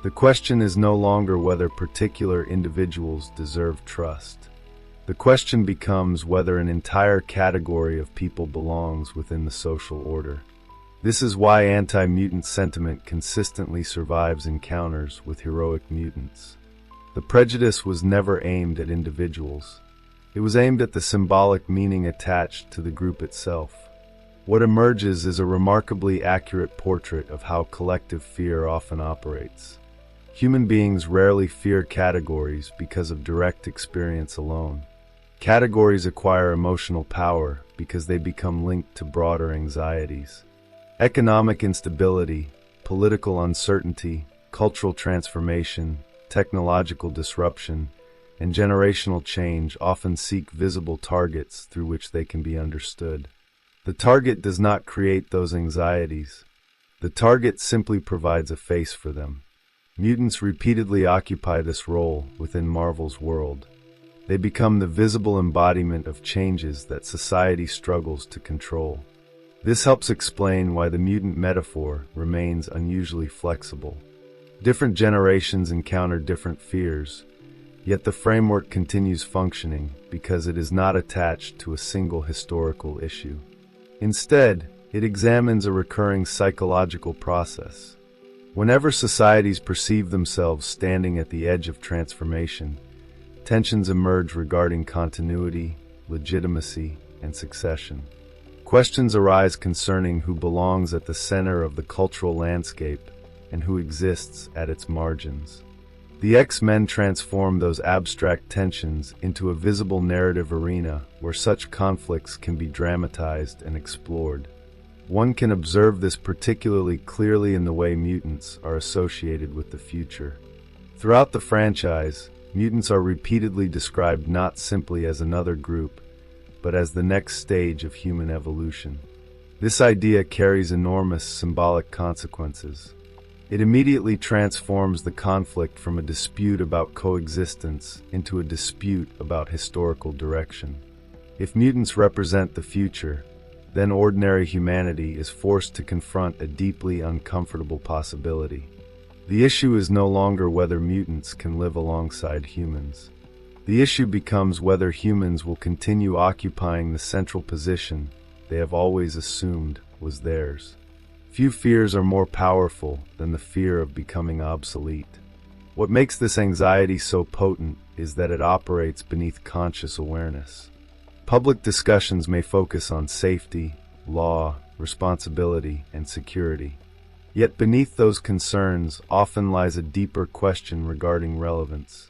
The question is no longer whether particular individuals deserve trust. The question becomes whether an entire category of people belongs within the social order. This is why anti-mutant sentiment consistently survives encounters with heroic mutants. The prejudice was never aimed at individuals. It was aimed at the symbolic meaning attached to the group itself. What emerges is a remarkably accurate portrait of how collective fear often operates. Human beings rarely fear categories because of direct experience alone. Categories acquire emotional power because they become linked to broader anxieties. Economic instability, political uncertainty, cultural transformation, technological disruption, and generational change often seek visible targets through which they can be understood. The target does not create those anxieties. The target simply provides a face for them. Mutants repeatedly occupy this role within Marvel's world. They become the visible embodiment of changes that society struggles to control. This helps explain why the mutant metaphor remains unusually flexible. Different generations encounter different fears, yet the framework continues functioning because it is not attached to a single historical issue. Instead, it examines a recurring psychological process. Whenever societies perceive themselves standing at the edge of transformation, tensions emerge regarding continuity, legitimacy, and succession. Questions arise concerning who belongs at the center of the cultural landscape and who exists at its margins. The X-Men transform those abstract tensions into a visible narrative arena where such conflicts can be dramatized and explored. One can observe this particularly clearly in the way mutants are associated with the future. Throughout the franchise, mutants are repeatedly described not simply as another group, but as the next stage of human evolution. This idea carries enormous symbolic consequences. It immediately transforms the conflict from a dispute about coexistence into a dispute about historical direction. If mutants represent the future, then ordinary humanity is forced to confront a deeply uncomfortable possibility. The issue is no longer whether mutants can live alongside humans. The issue becomes whether humans will continue occupying the central position they have always assumed was theirs. Few fears are more powerful than the fear of becoming obsolete. What makes this anxiety so potent is that it operates beneath conscious awareness. Public discussions may focus on safety, law, responsibility, and security. Yet beneath those concerns often lies a deeper question regarding relevance.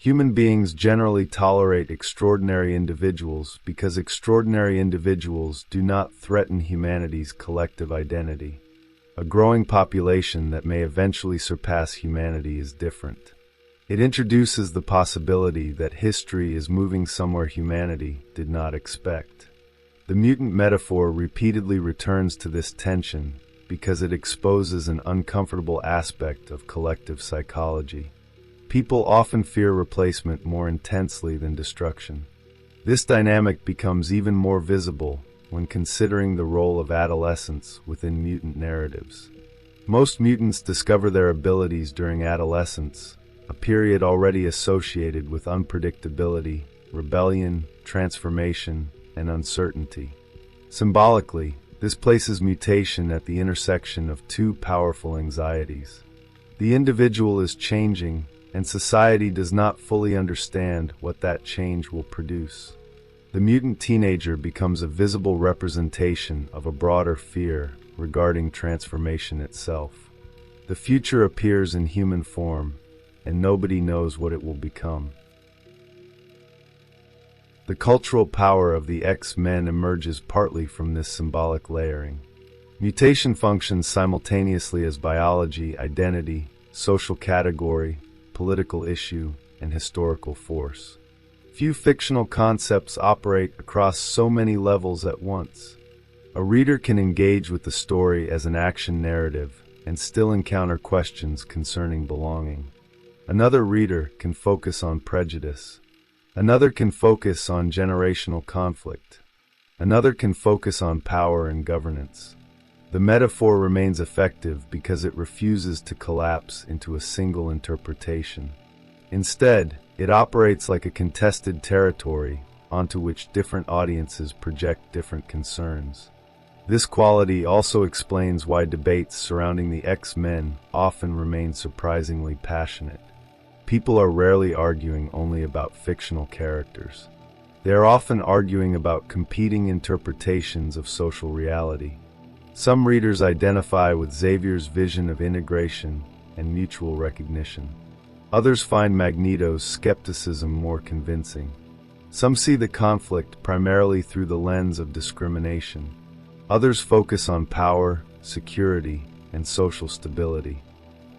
Human beings generally tolerate extraordinary individuals because extraordinary individuals do not threaten humanity's collective identity. A growing population that may eventually surpass humanity is different. It introduces the possibility that history is moving somewhere humanity did not expect. The mutant metaphor repeatedly returns to this tension because it exposes an uncomfortable aspect of collective psychology. People often fear replacement more intensely than destruction. This dynamic becomes even more visible when considering the role of adolescence within mutant narratives. Most mutants discover their abilities during adolescence, a period already associated with unpredictability, rebellion, transformation, and uncertainty. Symbolically, this places mutation at the intersection of two powerful anxieties. The individual is changing, and society does not fully understand what that change will produce. The mutant teenager becomes a visible representation of a broader fear regarding transformation itself. The future appears in human form, and nobody knows what it will become. The cultural power of the X-Men emerges partly from this symbolic layering. Mutation functions simultaneously as biology, identity, social category, political issue, and historical force. Few fictional concepts operate across so many levels at once. A reader can engage with the story as an action narrative and still encounter questions concerning belonging. Another reader can focus on prejudice. Another can focus on generational conflict. Another can focus on power and governance. The metaphor remains effective because it refuses to collapse into a single interpretation. Instead, it operates like a contested territory onto which different audiences project different concerns. This quality also explains why debates surrounding the X-Men often remain surprisingly passionate. People are rarely arguing only about fictional characters. They are often arguing about competing interpretations of social reality. Some readers identify with Xavier's vision of integration and mutual recognition. Others find Magneto's skepticism more convincing. Some see the conflict primarily through the lens of discrimination. Others focus on power, security, and social stability.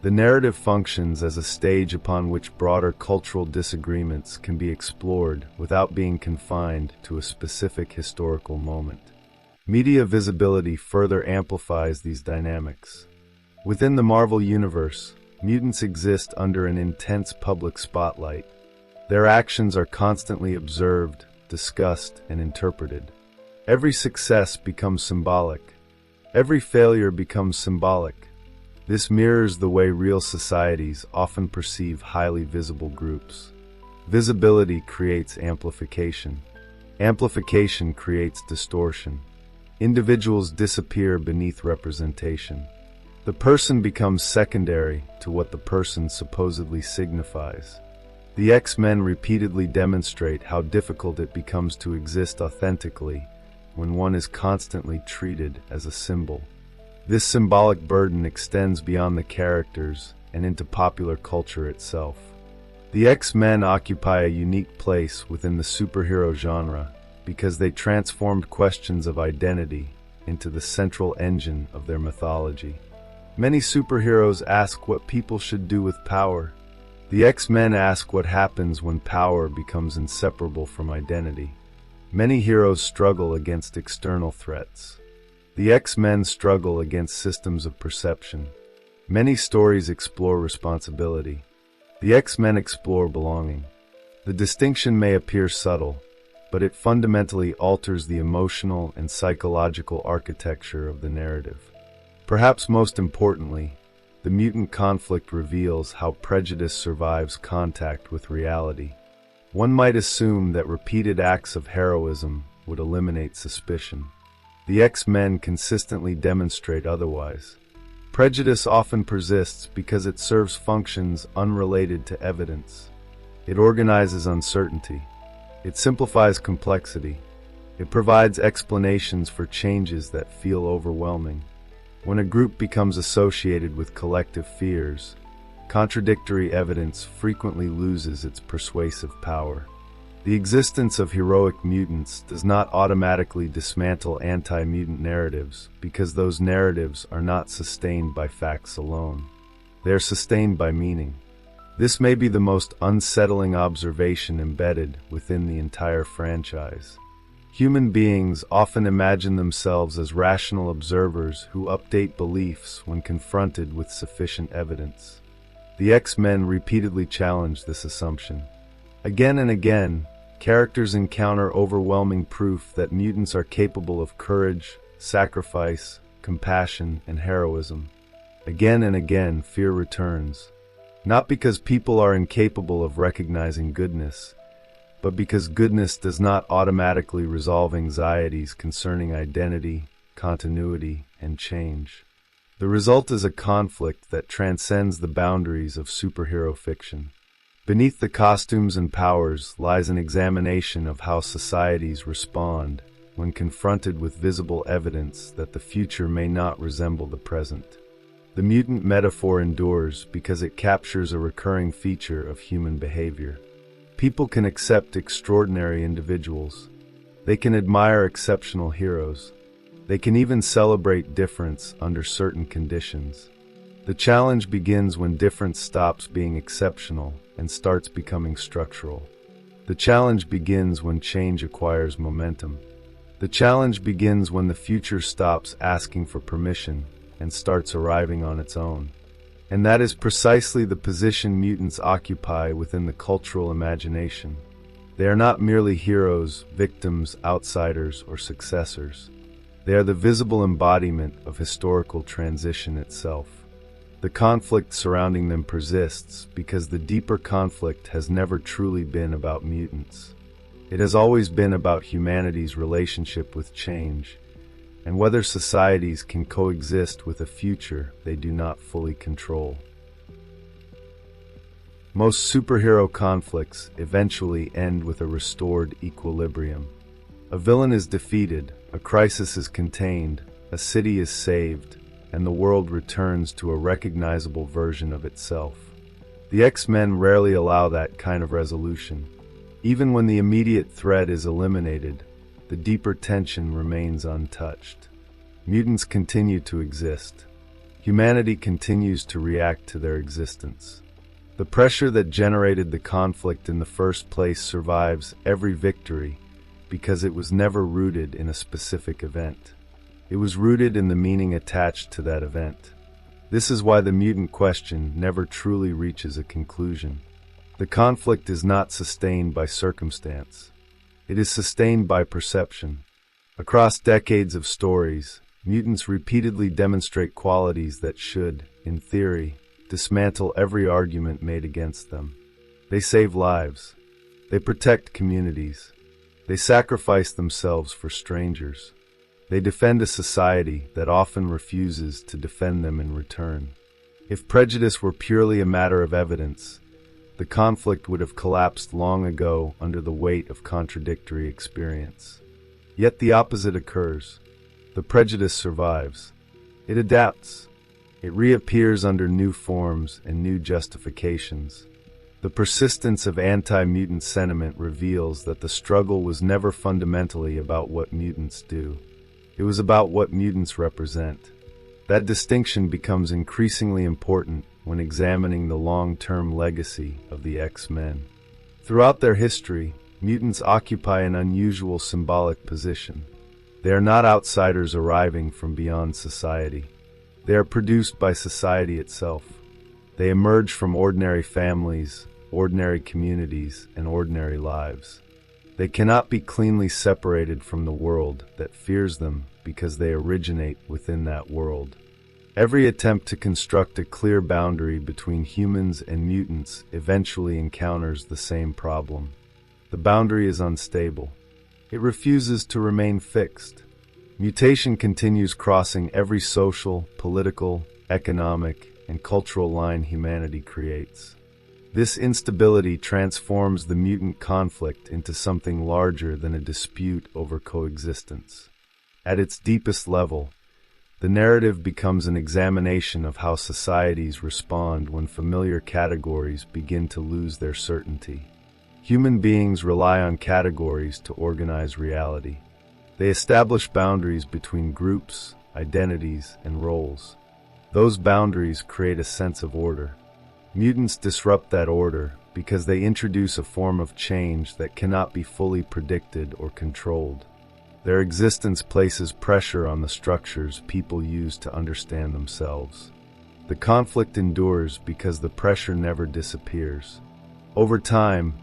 The narrative functions as a stage upon which broader cultural disagreements can be explored without being confined to a specific historical moment. Media visibility further amplifies these dynamics. Within the Marvel Universe, mutants exist under an intense public spotlight. Their actions are constantly observed, discussed, and interpreted. Every success becomes symbolic. Every failure becomes symbolic. This mirrors the way real societies often perceive highly visible groups. Visibility creates amplification. Amplification creates distortion. Individuals disappear beneath representation. The person becomes secondary to what the person supposedly signifies. The X-Men repeatedly demonstrate how difficult it becomes to exist authentically when one is constantly treated as a symbol. This symbolic burden extends beyond the characters and into popular culture itself. The X-Men occupy a unique place within the superhero genre because they transformed questions of identity into the central engine of their mythology. Many superheroes ask what people should do with power. The X-Men ask what happens when power becomes inseparable from identity. Many heroes struggle against external threats. The X-Men struggle against systems of perception. Many stories explore responsibility. The X-Men explore belonging. The distinction may appear subtle, but it fundamentally alters the emotional and psychological architecture of the narrative. Perhaps most importantly, the mutant conflict reveals how prejudice survives contact with reality. One might assume that repeated acts of heroism would eliminate suspicion. The X-Men consistently demonstrate otherwise. Prejudice often persists because it serves functions unrelated to evidence. It organizes uncertainty. It simplifies complexity. It provides explanations for changes that feel overwhelming. When a group becomes associated with collective fears, contradictory evidence frequently loses its persuasive power. The existence of heroic mutants does not automatically dismantle anti-mutant narratives because those narratives are not sustained by facts alone. They are sustained by meaning. This may be the most unsettling observation embedded within the entire franchise. Human beings often imagine themselves as rational observers who update beliefs when confronted with sufficient evidence. The X-Men repeatedly challenge this assumption. Again and again, characters encounter overwhelming proof that mutants are capable of courage, sacrifice, compassion, and heroism. Again and again, fear returns. Not because people are incapable of recognizing goodness, but because goodness does not automatically resolve anxieties concerning identity, continuity, and change. The result is a conflict that transcends the boundaries of superhero fiction. Beneath the costumes and powers lies an examination of how societies respond when confronted with visible evidence that the future may not resemble the present. The mutant metaphor endures because it captures a recurring feature of human behavior. People can accept extraordinary individuals. They can admire exceptional heroes. They can even celebrate difference under certain conditions. The challenge begins when difference stops being exceptional and starts becoming structural. The challenge begins when change acquires momentum. The challenge begins when the future stops asking for permission and starts arriving on its own. And that is precisely the position mutants occupy within the cultural imagination. They are not merely heroes, victims, outsiders, or successors. They are the visible embodiment of historical transition itself. The conflict surrounding them persists because the deeper conflict has never truly been about mutants. It has always been about humanity's relationship with change, and whether societies can coexist with a future they do not fully control. Most superhero conflicts eventually end with a restored equilibrium. A villain is defeated, a crisis is contained, a city is saved, and the world returns to a recognizable version of itself. The X-Men rarely allow that kind of resolution. Even when the immediate threat is eliminated, the deeper tension remains untouched. Mutants continue to exist. Humanity continues to react to their existence. The pressure that generated the conflict in the first place survives every victory because it was never rooted in a specific event. It was rooted in the meaning attached to that event. This is why the mutant question never truly reaches a conclusion. The conflict is not sustained by circumstance. It is sustained by perception. Across decades of stories, mutants repeatedly demonstrate qualities that should, in theory, dismantle every argument made against them. They save lives. They protect communities. They sacrifice themselves for strangers. They defend a society that often refuses to defend them in return. If prejudice were purely a matter of evidence, the conflict would have collapsed long ago under the weight of contradictory experience. Yet the opposite occurs. The prejudice survives. It adapts. It reappears under new forms and new justifications. The persistence of anti-mutant sentiment reveals that the struggle was never fundamentally about what mutants do. It was about what mutants represent. That distinction becomes increasingly important when examining the long-term legacy of the X-Men. Throughout their history, mutants occupy an unusual symbolic position. They are not outsiders arriving from beyond society. They are produced by society itself. They emerge from ordinary families, ordinary communities, and ordinary lives. They cannot be cleanly separated from the world that fears them because they originate within that world. Every attempt to construct a clear boundary between humans and mutants eventually encounters the same problem. The boundary is unstable. It refuses to remain fixed. Mutation continues crossing every social, political, economic, and cultural line humanity creates. This instability transforms the mutant conflict into something larger than a dispute over coexistence. At its deepest level, the narrative becomes an examination of how societies respond when familiar categories begin to lose their certainty. Human beings rely on categories to organize reality. They establish boundaries between groups, identities, and roles. Those boundaries create a sense of order. Mutants disrupt that order because they introduce a form of change that cannot be fully predicted or controlled. Their existence places pressure on the structures people use to understand themselves. The conflict endures because the pressure never disappears. Over time,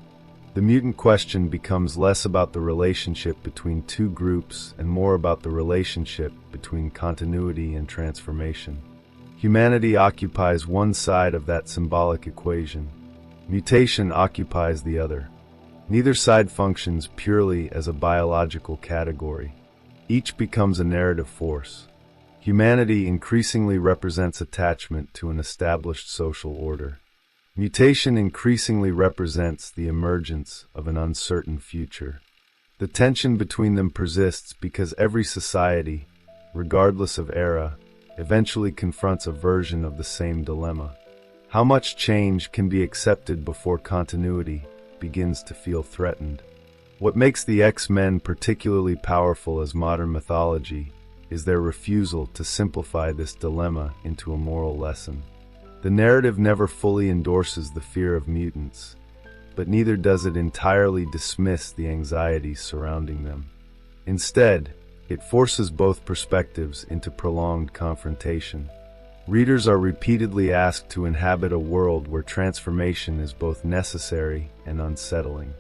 the mutant question becomes less about the relationship between two groups and more about the relationship between continuity and transformation. Humanity occupies one side of that symbolic equation. Mutation occupies the other. Neither side functions purely as a biological category. Each becomes a narrative force. Humanity increasingly represents attachment to an established social order. Mutation increasingly represents the emergence of an uncertain future. The tension between them persists because every society, regardless of era, eventually confronts a version of the same dilemma. How much change can be accepted before continuity begins to feel threatened? What makes the X-Men particularly powerful as modern mythology is their refusal to simplify this dilemma into a moral lesson. The narrative never fully endorses the fear of mutants, but neither does it entirely dismiss the anxieties surrounding them. Instead, it forces both perspectives into prolonged confrontation. Readers are repeatedly asked to inhabit a world where transformation is both necessary and unsettling.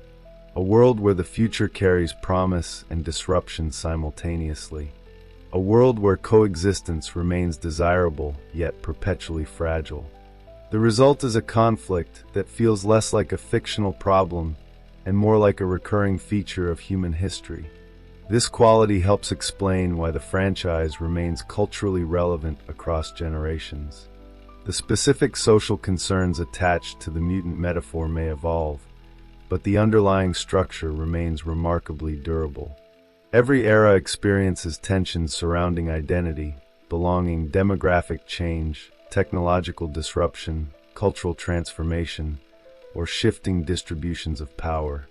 A world where the future carries promise and disruption simultaneously. A world where coexistence remains desirable yet perpetually fragile. The result is a conflict that feels less like a fictional problem and more like a recurring feature of human history. This quality helps explain why the franchise remains culturally relevant across generations. The specific social concerns attached to the mutant metaphor may evolve, but the underlying structure remains remarkably durable. Every era experiences tensions surrounding identity, belonging, demographic change, technological disruption, cultural transformation, or shifting distributions of power.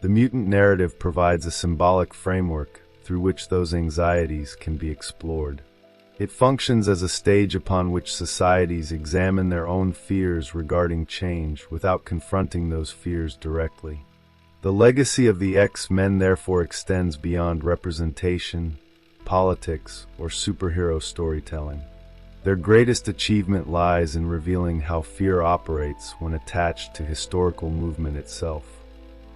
The mutant narrative provides a symbolic framework through which those anxieties can be explored. It functions as a stage upon which societies examine their own fears regarding change without confronting those fears directly. The legacy of the X-Men therefore extends beyond representation, politics, or superhero storytelling. Their greatest achievement lies in revealing how fear operates when attached to historical movement itself.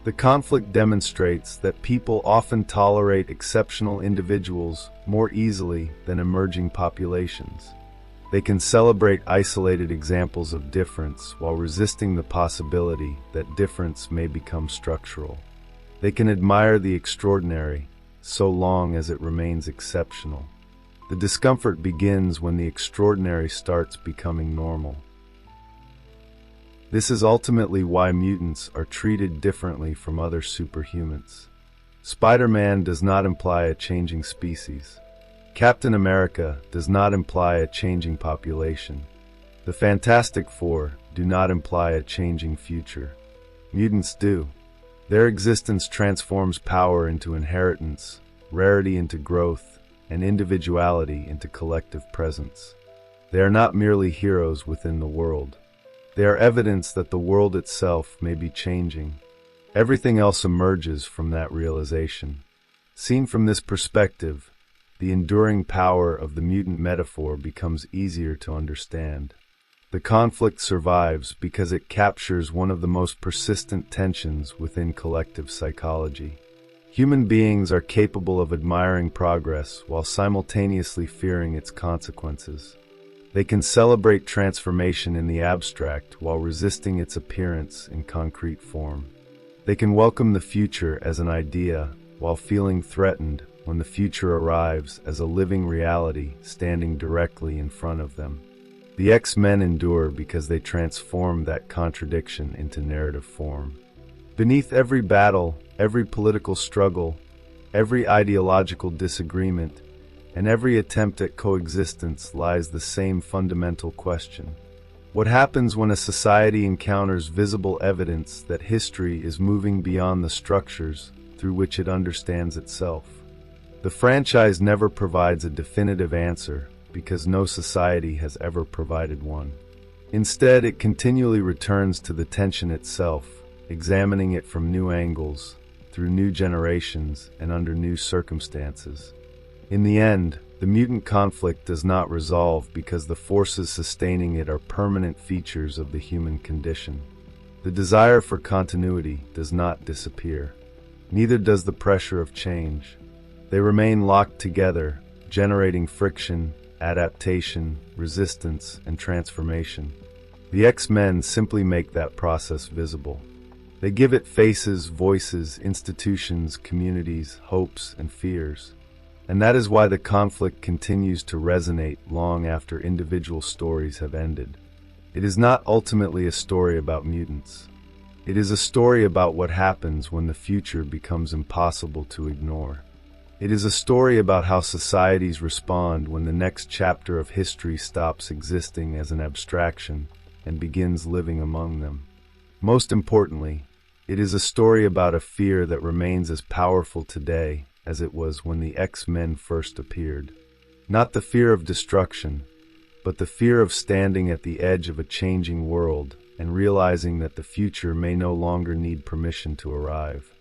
The conflict demonstrates that people often tolerate exceptional individuals more easily than emerging populations. They can celebrate isolated examples of difference while resisting the possibility that difference may become structural. They can admire the extraordinary, so long as it remains exceptional. The discomfort begins when the extraordinary starts becoming normal. This is ultimately why mutants are treated differently from other superhumans. Spider-Man does not imply a changing species. Captain America does not imply a changing population. The Fantastic Four do not imply a changing future. Mutants do. Their existence transforms power into inheritance, rarity into growth, and individuality into collective presence. They are not merely heroes within the world. They are evidence that the world itself may be changing. Everything else emerges from that realization. Seen from this perspective, the enduring power of the mutant metaphor becomes easier to understand. The conflict survives because it captures one of the most persistent tensions within collective psychology. Human beings are capable of admiring progress while simultaneously fearing its consequences. They can celebrate transformation in the abstract while resisting its appearance in concrete form. They can welcome the future as an idea while feeling threatened when the future arrives as a living reality standing directly in front of them. The X-Men endure because they transform that contradiction into narrative form. Beneath every battle, every political struggle, every ideological disagreement, and every attempt at coexistence lies the same fundamental question. What happens when a society encounters visible evidence that history is moving beyond the structures through which it understands itself? The franchise never provides a definitive answer because no society has ever provided one. Instead, it continually returns to the tension itself, examining it from new angles, through new generations, and under new circumstances. In the end, the mutant conflict does not resolve because the forces sustaining it are permanent features of the human condition. The desire for continuity does not disappear. Neither does the pressure of change. They remain locked together, generating friction, adaptation, resistance, and transformation. The X-Men simply make that process visible. They give it faces, voices, institutions, communities, hopes, and fears. And that is why the conflict continues to resonate long after individual stories have ended. It is not ultimately a story about mutants. It is a story about what happens when the future becomes impossible to ignore. It is a story about how societies respond when the next chapter of history stops existing as an abstraction and begins living among them. Most importantly, it is a story about a fear that remains as powerful today as it was when the X-Men first appeared. Not the fear of destruction, but the fear of standing at the edge of a changing world and realizing that the future may no longer need permission to arrive.